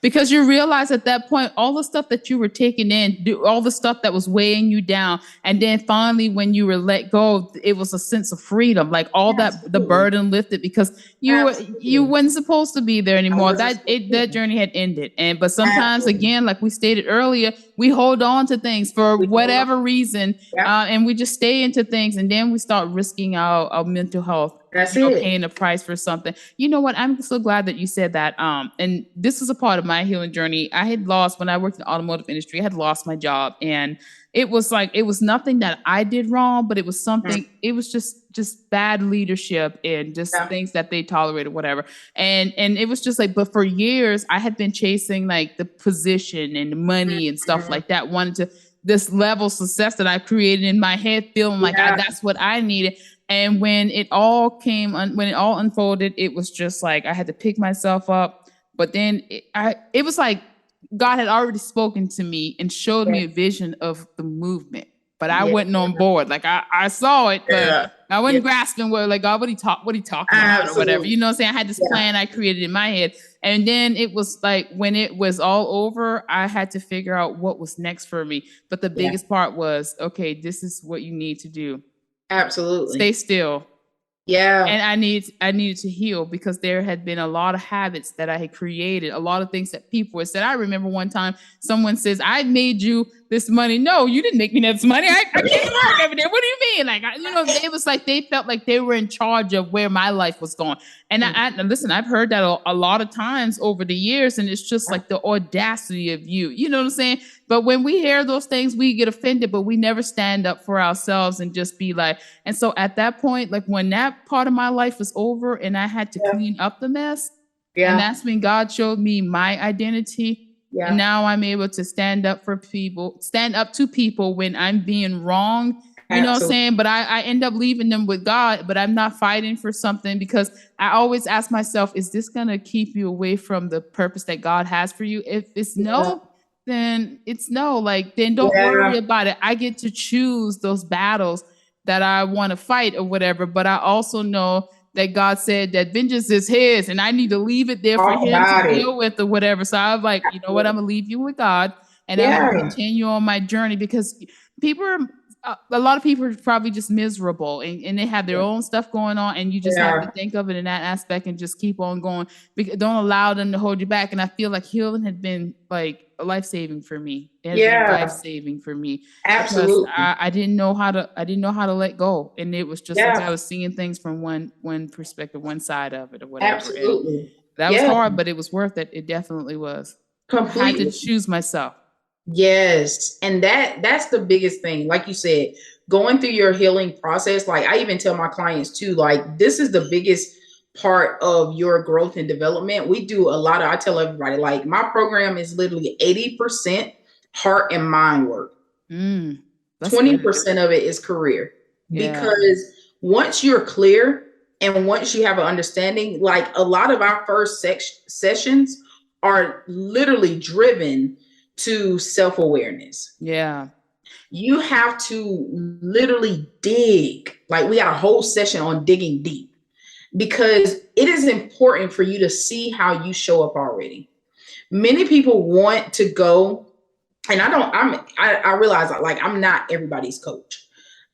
Because you realize at that point, all the stuff that you were taking in, all the stuff that was weighing you down. And then finally, when you were let go, it was a sense of freedom, like all that, the burden lifted because you weren't supposed to be there anymore. That journey had ended. But sometimes, again, like we stated earlier, we hold on to things for whatever reason. And we just stay into things. And then we start risking our mental health. That's it. Paying a price for something. You know what? I'm so glad that you said that. And this was a part of my healing journey. I had lost, when I worked in the automotive industry, I had lost my job, and it was like, it was nothing that I did wrong, but it was something, it was just bad leadership and just things that they tolerated, whatever. And it was just like, but for years I had been chasing like the position and the money and stuff like that, wanted to this level of success that I created in my head, feeling like that's what I needed. And when it all when it all unfolded, it was just like I had to pick myself up. But then it was like God had already spoken to me and showed me a vision of the movement, but I wasn't on board. Like I saw it, but I wasn't grasping what, like, God, what he talking about or whatever. You know what I'm saying? I had this plan I created in my head. And then it was like, when it was all over, I had to figure out what was next for me. But the biggest part was, okay, this is what you need to do. Absolutely. Stay still. Yeah. And I needed to heal, because there had been a lot of habits that I had created, a lot of things that people had said. I remember one time someone says, I made you this money. No, you didn't make me this money. I came to work every day. What do you mean? Like, it was like they felt like they were in charge of where my life was going. And I listen, I've heard that a lot of times over the years, and it's just like the audacity of you know what I'm saying? But when we hear those things, we get offended, but we never stand up for ourselves and just be like, and so at that point, like when that part of my life was over and I had to clean up the mess, and that's when God showed me my identity. And now I'm able to stand up to people when I'm being wrong. You know what I'm saying? But I end up leaving them with God, but I'm not fighting for something, because I always ask myself, is this going to keep you away from the purpose that God has for you? If it's no, then it's no. Like, then don't worry about it. I get to choose those battles that I want to fight or whatever. But I also know that God said that vengeance is his, and I need to leave it there for him to deal with or whatever. So I was like, you know what? I'm going to leave you with God, and I'm going to continue on my journey, because a lot of people are probably just miserable, and they have their own stuff going on, and you just have to think of it in that aspect and just keep on going. Don't allow them to hold you back. And I feel like healing had been like life-saving for me. It has been life-saving for me. Absolutely. Because I didn't know how to let go. And it was just like I was seeing things from one perspective, one side of it or whatever. Absolutely. And that was hard, but it was worth it. It definitely was. Completely. I had to choose myself. Yes. And that's the biggest thing. Like you said, going through your healing process, like I even tell my clients too, like this is the biggest part of your growth and development. We do a lot of, I tell everybody, like my program is literally 80% heart and mind work. 20% of it is career. Because once you're clear and once you have an understanding, like a lot of our first sessions are literally driven to self-awareness. Yeah. You have to literally dig. Like we got a whole session on digging deep, because it is important for you to see how you show up already. Many people want to go, and I realize that, like, I'm not everybody's coach.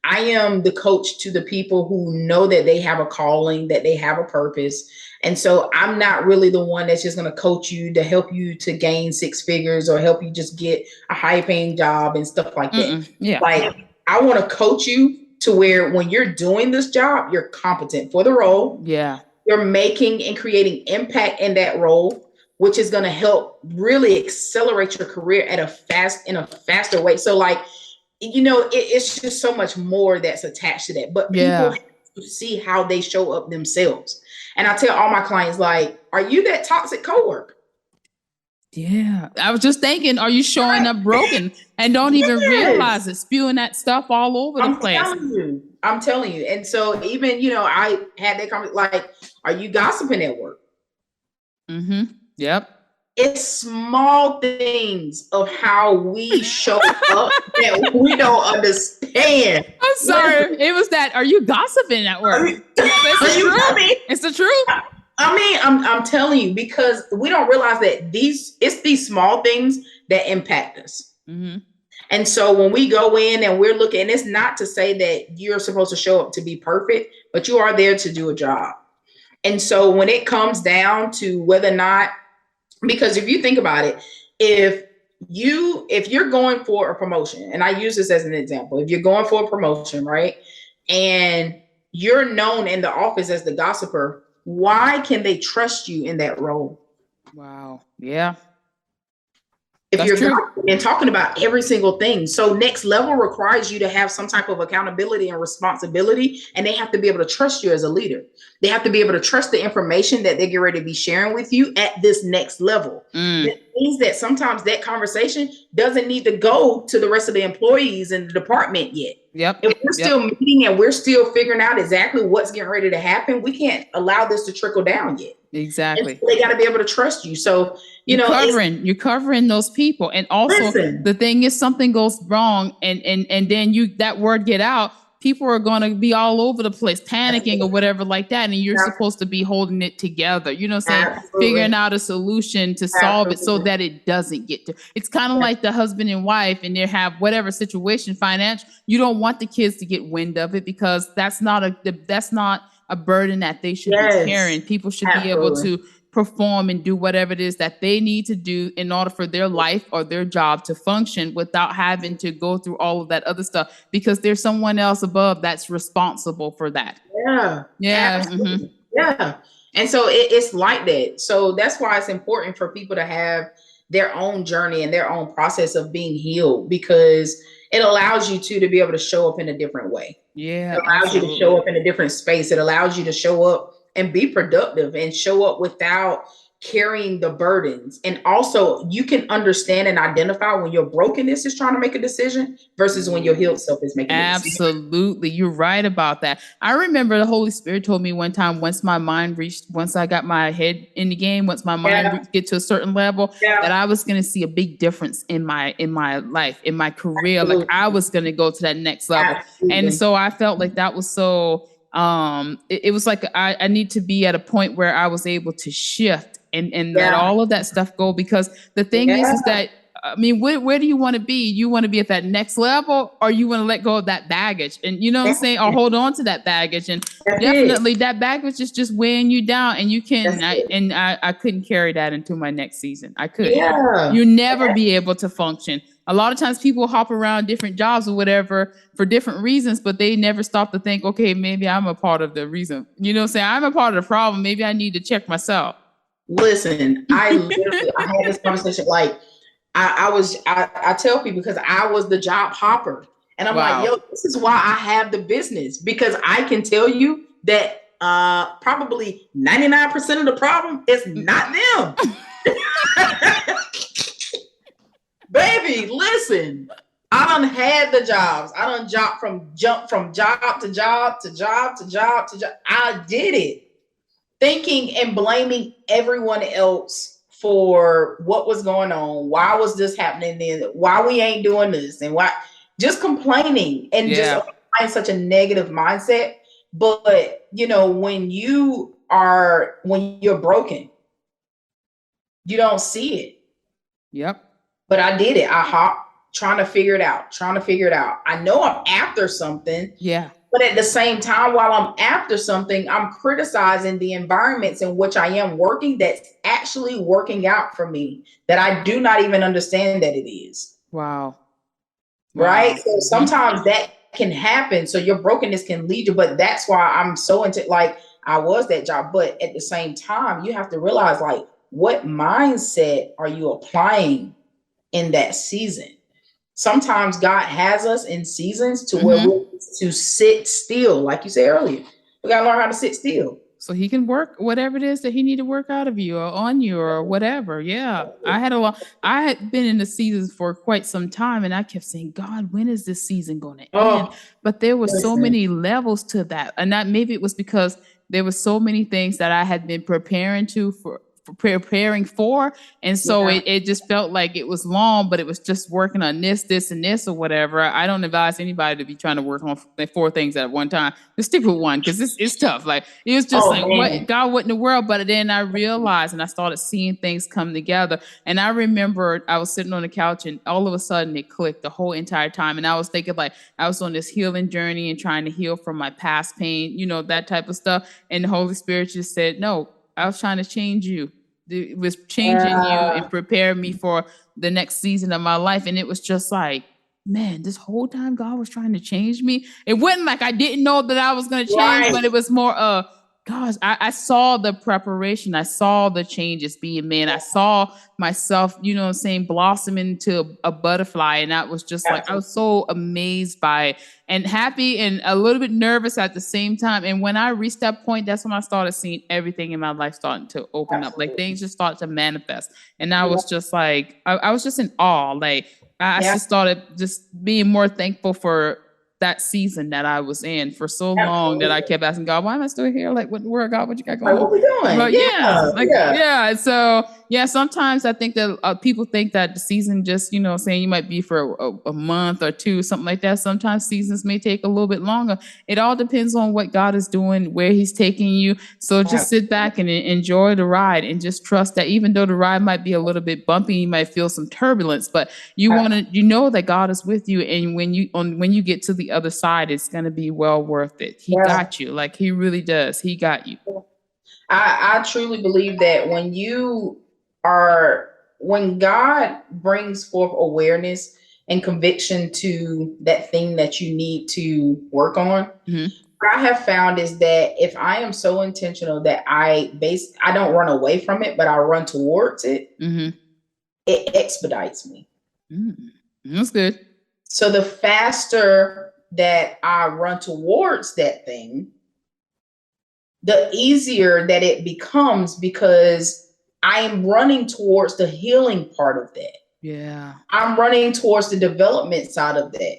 I am the coach to the people who know that they have a calling, that they have a purpose. And so I'm not really the one that's just going to coach you to help you to gain six figures or help you just get a high paying job and stuff like that. Like I want to coach you to where when you're doing this job, you're competent for the role. Yeah. You're making and creating impact in that role, which is going to help really accelerate your career in a faster way. So like, it's just so much more that's attached to that. But people have to see how they show up themselves. And I tell all my clients, like, are you that toxic coworker? Yeah. I was just thinking, are you showing up broken and don't even realize it, spewing that stuff all over the place? I'm telling you. And so even, I had that comment, like, are you gossiping at work? Mm-hmm. Yep. It's small things of how we show up that we don't understand. I'm sorry. It was that. Are you gossiping at work? It's the truth. I mean, I'm telling you, because we don't realize that it's these small things that impact us. Mm-hmm. And so when we go in and we're looking, and it's not to say that you're supposed to show up to be perfect, but you are there to do a job. And so when it comes down to whether or not, because if you think about it, if you're going for a promotion, and I use this as an example, if you're going for a promotion, right, and you're known in the office as the gossiper, why can they trust you in that role? Wow. Yeah. If That's you're true. guiding and talking about every single thing. So next level requires you to have some type of accountability and responsibility, and they have to be able to trust you as a leader. They have to be able to trust the information that they get ready to be sharing with you at this next level. That means that sometimes that conversation doesn't need to go to the rest of the employees in the department yet. Yep. If we're still meeting and we're still figuring out exactly what's getting ready to happen, we can't allow this to trickle down yet. Exactly. So they got to be able to trust you. So, you're covering those people. And also the thing is, something goes wrong and then that word get out, people are going to be all over the place panicking or whatever like that. And you're supposed to be holding it together, figuring out a solution to solve it so that it doesn't get to, it's kind of like the husband and wife and they have whatever situation, financial, you don't want the kids to get wind of it because that's not a burden that they should be carrying. People should be able to perform and do whatever it is that they need to do in order for their life or their job to function without having to go through all of that other stuff because there's someone else above that's responsible for that. Yeah. And so it's like that. So that's why it's important for people to have their own journey and their own process of being healed, because it allows you to be able to show up in a different way. Yeah. It allows you to show up in a different space. It allows you to show up and be productive and show up without carrying the burdens. And also you can understand and identify when your brokenness is trying to make a decision versus when your healed self is making a decision. Absolutely. You're right about that. I remember the Holy Spirit told me one time, once I got my head in the game, once my mind get to a certain level, that I was going to see a big difference in my life, in my career. Absolutely. Like I was going to go to that next level. Absolutely. And so I felt like that was so, it was like I need to be at a point where I was able to shift and let all of that stuff go, because the thing is that, I mean, where do you want to be? You want to be at that next level, or you want to let go of that baggage, and you know what I'm saying, or hold on to that baggage, and definitely that baggage is just weighing you down, and you can. I couldn't carry that into my next season. I couldn't. You never be able to function. A lot of times people hop around different jobs or whatever for different reasons, but they never stop to think, okay, maybe I'm a part of the reason. You know what I'm saying? I'm a part of the problem. Maybe I need to check myself. Listen, I had this conversation. Like I tell people, because I was the job hopper, and I'm like, yo, this is why I have the business, because I can tell you that probably 99% of the problem is not them. Baby, listen, I done had the jobs. I done jump from job to job to job to job to job. I did it thinking and blaming everyone else for what was going on. Why was this happening then? Why we ain't doing this? And why just complaining and just applying such a negative mindset. But when you're broken, you don't see it. Yep. But I did it. I hopped, trying to figure it out. I know I'm after something. Yeah. But at the same time, while I'm after something, I'm criticizing the environments in which I am working that's actually working out for me, that I do not even understand that it is. Wow. Right? So sometimes that can happen. So your brokenness can lead you. But that's why I'm so into, like, I was that job. But at the same time, you have to realize, like, what mindset are you applying in that season? Sometimes God has us in seasons to where we're to sit still. Like you said earlier, we got to learn how to sit still, so he can work whatever it is that he need to work out of you or on you or whatever. Yeah. I had been in the seasons for quite some time, and I kept saying, God, when is this season going to end? But there were so many levels to that. And that maybe it was because there were so many things that I had been preparing for. And so it just felt like it was long, but it was just working on this, and this or whatever. I don't advise anybody to be trying to work on 4 things at one time. Just stick with one, because it's tough. Like, it was just what in the world? But then I realized, and I started seeing things come together. And I remember I was sitting on the couch, and all of a sudden it clicked the whole entire time. And I was thinking, like, I was on this healing journey and trying to heal from my past pain, that type of stuff. And the Holy Spirit just said, no, I was trying to change you. It was changing you and prepare me for the next season of my life. And it was just like, man, this whole time God was trying to change me. It wasn't like I didn't know that I was going to change, but it was more gosh, I saw the preparation. I saw the changes being made. I saw myself, you know what I'm saying, blossom into a butterfly. And that was just like, I was so amazed by it and happy and a little bit nervous at the same time. And when I reached that point, that's when I started seeing everything in my life starting to open up. Like things just started to manifest. And I was just like, I was just in awe. Like I just started just being more thankful for that season that I was in for so long that I kept asking God, why am I still here? Like, what in the world, God, what you got going on? What we doing? But So sometimes I think that people think that the season just, you know, saying you might be for a month or two, something like that. Sometimes seasons may take a little bit longer. It all depends on what God is doing, where he's taking you. So just sit back and enjoy the ride and just trust that even though the ride might be a little bit bumpy, you might feel some turbulence, but you know that God is with you. And when you get to the other side, it's going to be well worth it. He got you. Like he really does. He got you. I truly believe that when God brings forth awareness and conviction to that thing that you need to work on, what I have found is that if I am so intentional that I don't run away from it, but I run towards it, it expedites me. That's good. So the faster that I run towards that thing, the easier that it becomes because I am running towards the healing part of that. Yeah. I'm running towards the development side of that.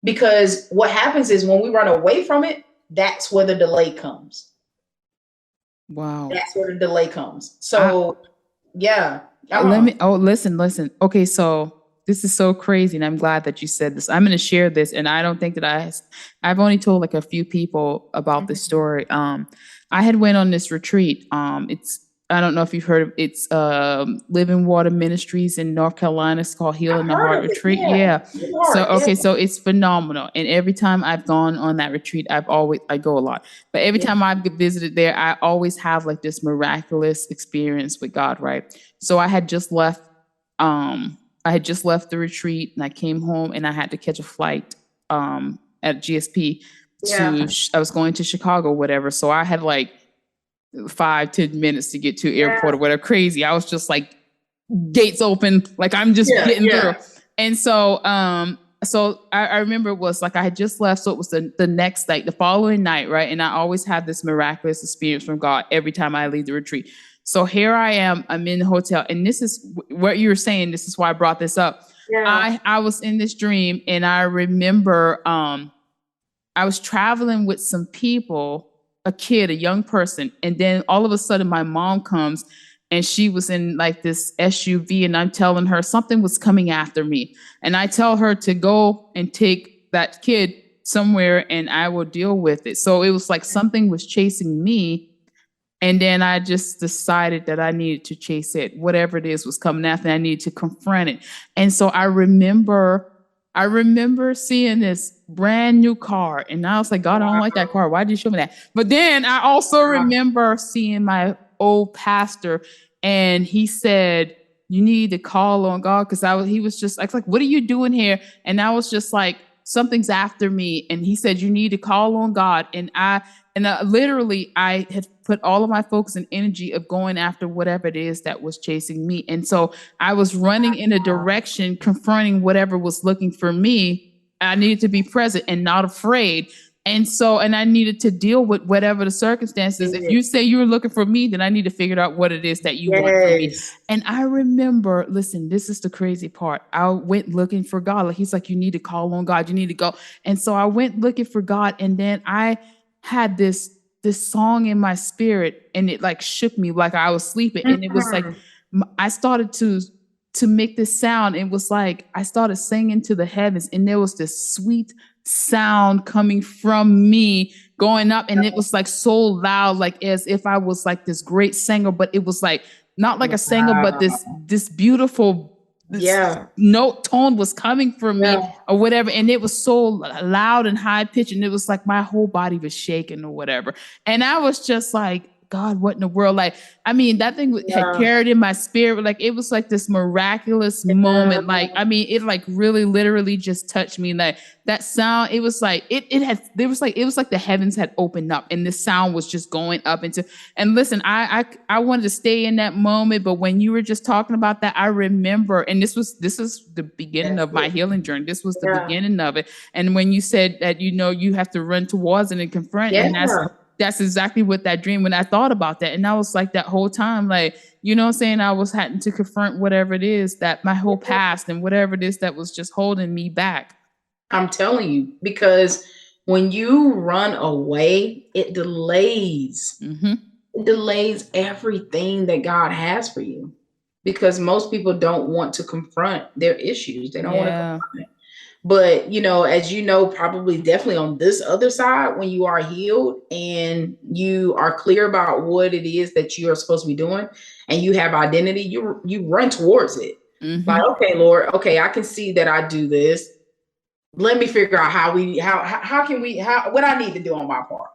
Because what happens is when we run away from it, that's where the delay comes. Wow. That's where the delay comes. So, listen. Okay, so this is so crazy, and I'm glad that you said this. I'm going to share this, and I don't think that I've only told like a few people about this story. I had went on this retreat. I don't know if you've heard of it's Living Water Ministries in North Carolina. It's called Healing the Heart Retreat. So it's phenomenal. And every time I've gone on that retreat, I go a lot. But every time I've visited there, I always have like this miraculous experience with God, right? So I had just left the retreat and I came home and I had to catch a flight at GSP I was going to Chicago, whatever. So I had like 5-10 minutes to get to airport or whatever. Crazy. I was just like gates open, like I'm just getting through. And so I remember it was like I had just left, so it was the next night, the following night, right? And I always have this miraculous experience from God every time I leave the retreat. So here I am, I'm in the hotel, and this is what you were saying. This is why I brought this up. I was in this dream, and I remember I was traveling with some people, a young person. And then all of a sudden my mom comes and she was in like this SUV and I'm telling her something was coming after me. And I tell her to go and take that kid somewhere and I will deal with it. So it was like something was chasing me. And then I just decided that I needed to chase it. Whatever it is was coming after me, I needed to confront it. And so I remember seeing this brand new car and I was like, God, I don't like that car. Why did you show me that? But then I also remember seeing my old pastor and he said, you need to call on God. Cause he was just like, what are you doing here? And I was just like, something's after me. And he said, you need to call on God. And literally I had put all of my focus and energy of going after whatever it is that was chasing me. And so I was running in a direction, confronting whatever was looking for me. I needed to be present and not afraid. And I needed to deal with whatever the circumstances. If you say you were looking for me, then I need to figure out what it is that you want from me. And I remember, listen, this is the crazy part. I went looking for God. Like he's like, you need to call on God. You need to go. And so I went looking for God. And then I had this song in my spirit and it like shook me like I was sleeping. And it was like, I started to make this sound. It was like, I started singing to the heavens and there was this sweet sound coming from me going up. And it was like so loud, like as if I was like this great singer, but it was like, not like a singer, but this beautiful note tone was coming from me or whatever. And it was so loud and high pitched. And it was like my whole body was shaking or whatever. And I was just like, God, what in the world? Like, I mean, that thing had carried in my spirit. Like, it was like this miraculous moment. Like, I mean, it like really literally just touched me. Like that sound, it was like, it was like the heavens had opened up and the sound was just going up into, and listen, I wanted to stay in that moment. But when you were just talking about that, I remember, and this is the beginning of my healing journey. This was the beginning of it. And when you said that, you have to run towards it and confront, and that's exactly what that dream, when I thought about that. And I was like, that whole time, like, you know what I'm saying? I was having to confront whatever it is that my whole past and whatever it is that was just holding me back. I'm telling you, because when you run away, it delays. It delays everything that God has for you, because most people don't want to confront their issues. They don't want to confront it. But, as you know, probably definitely on this other side, when you are healed and you are clear about what it is that you are supposed to be doing and you have identity, you run towards it. Like, okay, Lord, okay, I can see that I do this. Let me figure out how what I need to do on my part.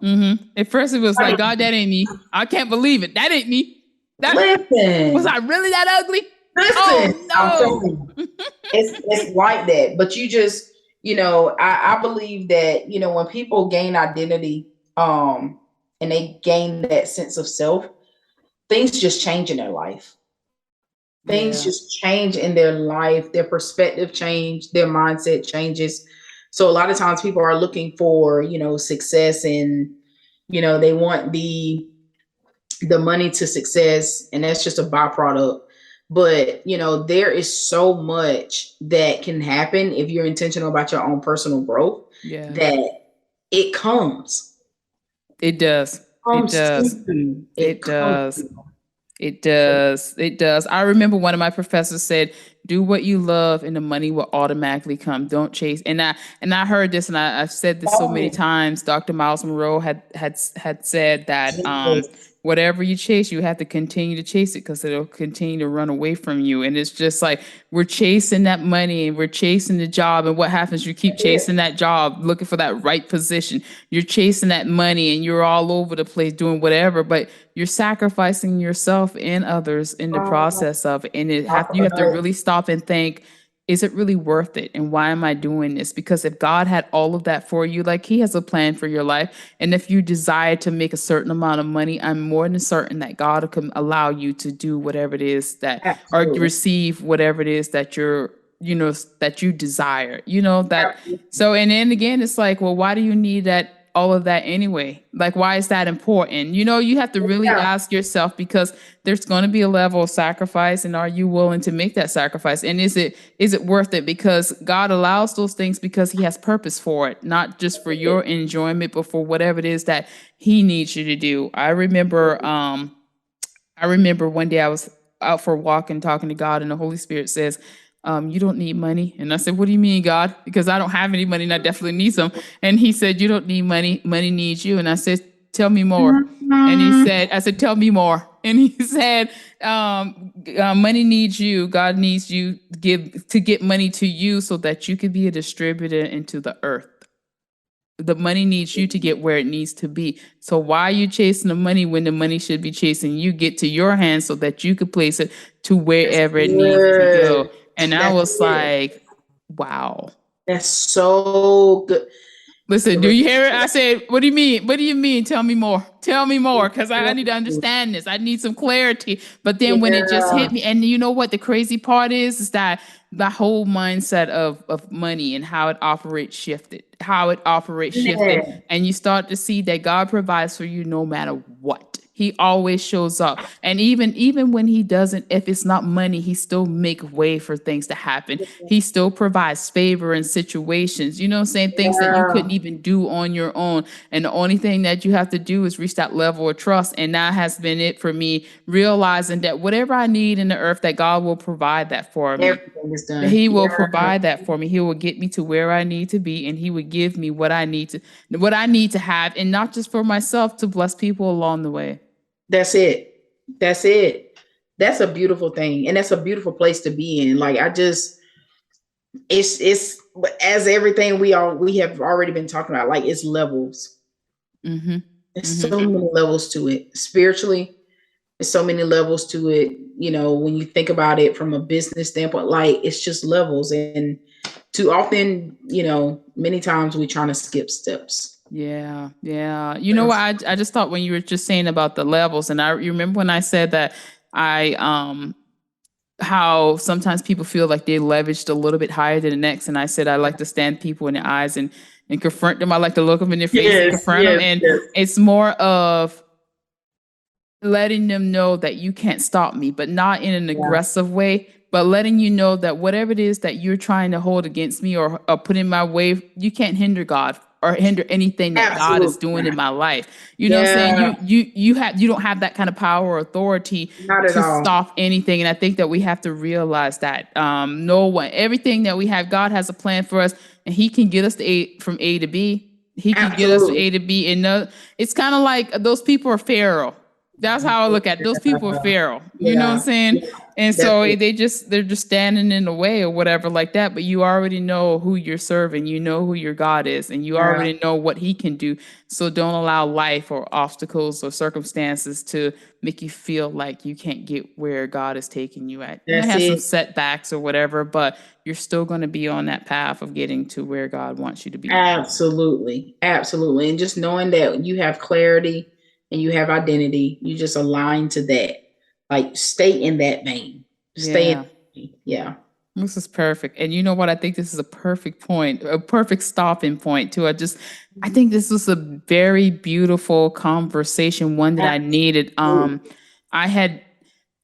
At first it was like, God, that ain't me. I can't believe it. That ain't me. Listen. Was I really that ugly? Listen, oh no. It's like that. But you just, I believe that, when people gain identity, and they gain that sense of self, things just change in their life. Things just change in their life. Their perspective change, their mindset changes. So a lot of times people are looking for, success, and, they want the money to success, and that's just a byproduct. But, there is so much that can happen if you're intentional about your own personal growth, that it comes. It does. It does. It does. It does. It does. I remember one of my professors said, do what you love and the money will automatically come. Don't chase. And I heard this, and I've said this so many times. Dr. Miles Monroe had said that whatever you chase, you have to continue to chase it, because it'll continue to run away from you. And it's just like, we're chasing that money and we're chasing the job. And what happens? You keep chasing that job, looking for that right position. You're chasing that money and you're all over the place doing whatever, but you're sacrificing yourself and others in the process of it. And you have to really stop and think, is it really worth it? And why am I doing this? Because if God had all of that for you, like he has a plan for your life. And if you desire to make a certain amount of money, I'm more than certain that God can allow you to do whatever it is that, or receive whatever it is that you're, that you desire, that. So, and then again, it's like, well, why do you need that? All of that anyway? Like, why is that important? You have to really ask yourself, because there's going to be a level of sacrifice, and are you willing to make that sacrifice? And is it worth it? Because God allows those things because he has purpose for it, not just for your enjoyment, but for whatever it is that he needs you to do. I remember one day I was out for a walk and talking to God, and the Holy Spirit says, you don't need money. And I said, what do you mean, God? Because I don't have any money and I definitely need some. And he said, you don't need money. Money needs you. And I said, tell me more. And I said, tell me more. And he said, money needs you. God needs you to get money to you so that you could be a distributor into the earth. The money needs you to get where it needs to be. So why are you chasing the money when the money should be chasing you? Get to your hands so that you could place it to wherever it needs to go. And I was like, wow. That's so good. Listen, do you hear it? I said, what do you mean? What do you mean? Tell me more. Tell me more, because I need to understand this. I need some clarity. But then when it just hit me, and you know what the crazy part is that the whole mindset of money and how it operates shifted. And you start to see that God provides for you no matter what. He always shows up. And even when he doesn't, if it's not money, he still make way for things to happen. He still provides favor in situations, you know what I'm saying? Things that you couldn't even do on your own. And the only thing that you have to do is reach that level of trust. And that has been it for me, realizing that whatever I need in the earth, that God will provide that for me. Everything is done. He will provide that for me. He will get me to where I need to be, and he would give me what I need to have, and not just for myself, to bless people along the way. That's it. That's a beautiful thing. And that's a beautiful place to be in. Like, it's as everything we have already been talking about, like, it's levels. There's so many levels to it. Spiritually, there's so many levels to it. You know, when you think about it from a business standpoint, like it's just levels. And too often, you know, many times we trying to skip steps. Yeah, yeah. You know what? I just thought when you were just saying about the levels, and you remember when I said that I how sometimes people feel like they leveraged a little bit higher than the next, and I said I like to stand people in the eyes and confront them. I like to look them in their face and confront them, and it's more of letting them know that you can't stop me, but not in an aggressive way, but letting you know that whatever it is that you're trying to hold against me or put in my way, you can't hinder God or hinder anything that God is doing in my life. You know what I'm saying? You don't have that kind of power or authority to stop anything. And I think that we have to realize that no one, everything that we have, God has a plan for us, and He can get us from A to B. He can get us from A to B. And it's kind of like those people are Pharaoh. That's how I look at it. Those people are Pharaoh. You know what I'm saying? And so they're just standing in the way or whatever like that. But you already know who you're serving. You know who your God is, and you already know what He can do. So don't allow life or obstacles or circumstances to make you feel like you can't get where God is taking you at. You might have some setbacks or whatever, but you're still going to be on that path of getting to where God wants you to be. Absolutely. Absolutely. And just knowing that you have clarity and you have identity, you just align to that. Like stay in that vein. Stay in that vein. Yeah. This is perfect. And you know what? I think this is a perfect point, a perfect stopping point too. I think this was a very beautiful conversation, one that I needed.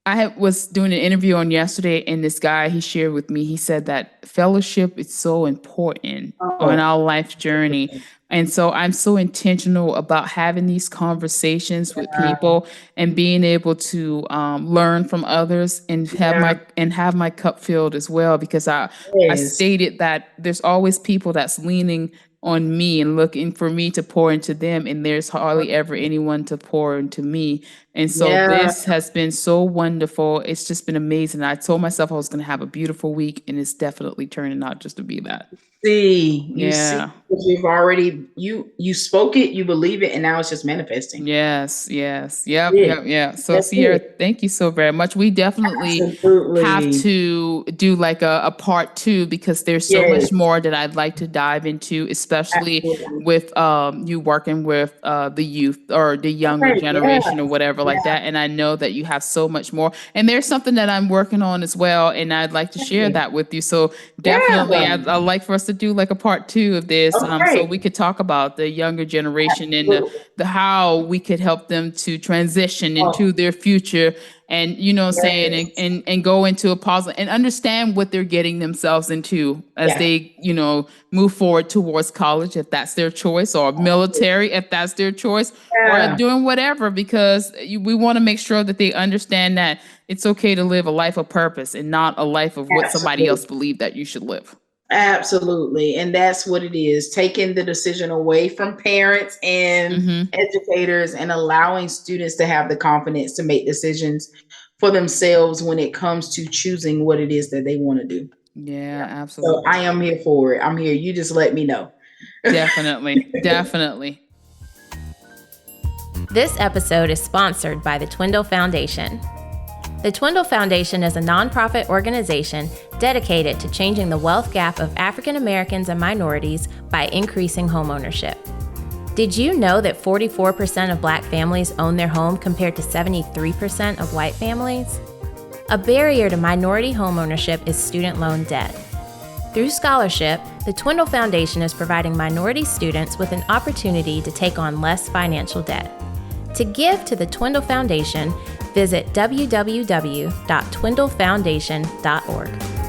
I was doing an interview on yesterday, and this guy, he shared with me, he said that fellowship is so important on our life journey. And so I'm so intentional about having these conversations with people and being able to learn from others and have my cup filled as well, because I stated that there's always people that's leaning on me and looking for me to pour into them, and there's hardly ever anyone to pour into me. And so this has been so wonderful. It's just been amazing. I told myself I was going to have a beautiful week, and it's definitely turning out just to be that. You see, you've already you spoke it, you believe it, and now it's just manifesting. Yep. So Sierra, thank you so very much. We definitely have to do like a part 2, because there's so much more that I'd like to dive into, especially with you working with the youth or the younger generation or whatever like that. And I know that you have so much more, and there's something that I'm working on as well, and I'd like to share that with you. So definitely I'd like for us to do like a part 2 of this, so we could talk about the younger generation and the how we could help them to transition into their future, and you know what I'm saying, and go into a positive and understand what they're getting themselves into as they, you know, move forward towards college, if that's their choice, or military, if that's their choice, or doing whatever, because we want to make sure that they understand that it's okay to live a life of purpose and not a life of what somebody else believed that you should live. Absolutely. And that's what it is. Taking the decision away from parents and educators, and allowing students to have the confidence to make decisions for themselves when it comes to choosing what it is that they want to do. Yeah, absolutely. So I am here for it. I'm here. You just let me know. Definitely. This episode is sponsored by the Twindle Foundation. The Twindle Foundation is a nonprofit organization dedicated to changing the wealth gap of African Americans and minorities by increasing homeownership. Did you know that 44% of Black families own their home compared to 73% of white families? A barrier to minority homeownership is student loan debt. Through scholarship, the Twindle Foundation is providing minority students with an opportunity to take on less financial debt. To give to the Twindle Foundation, visit www.twindlefoundation.org.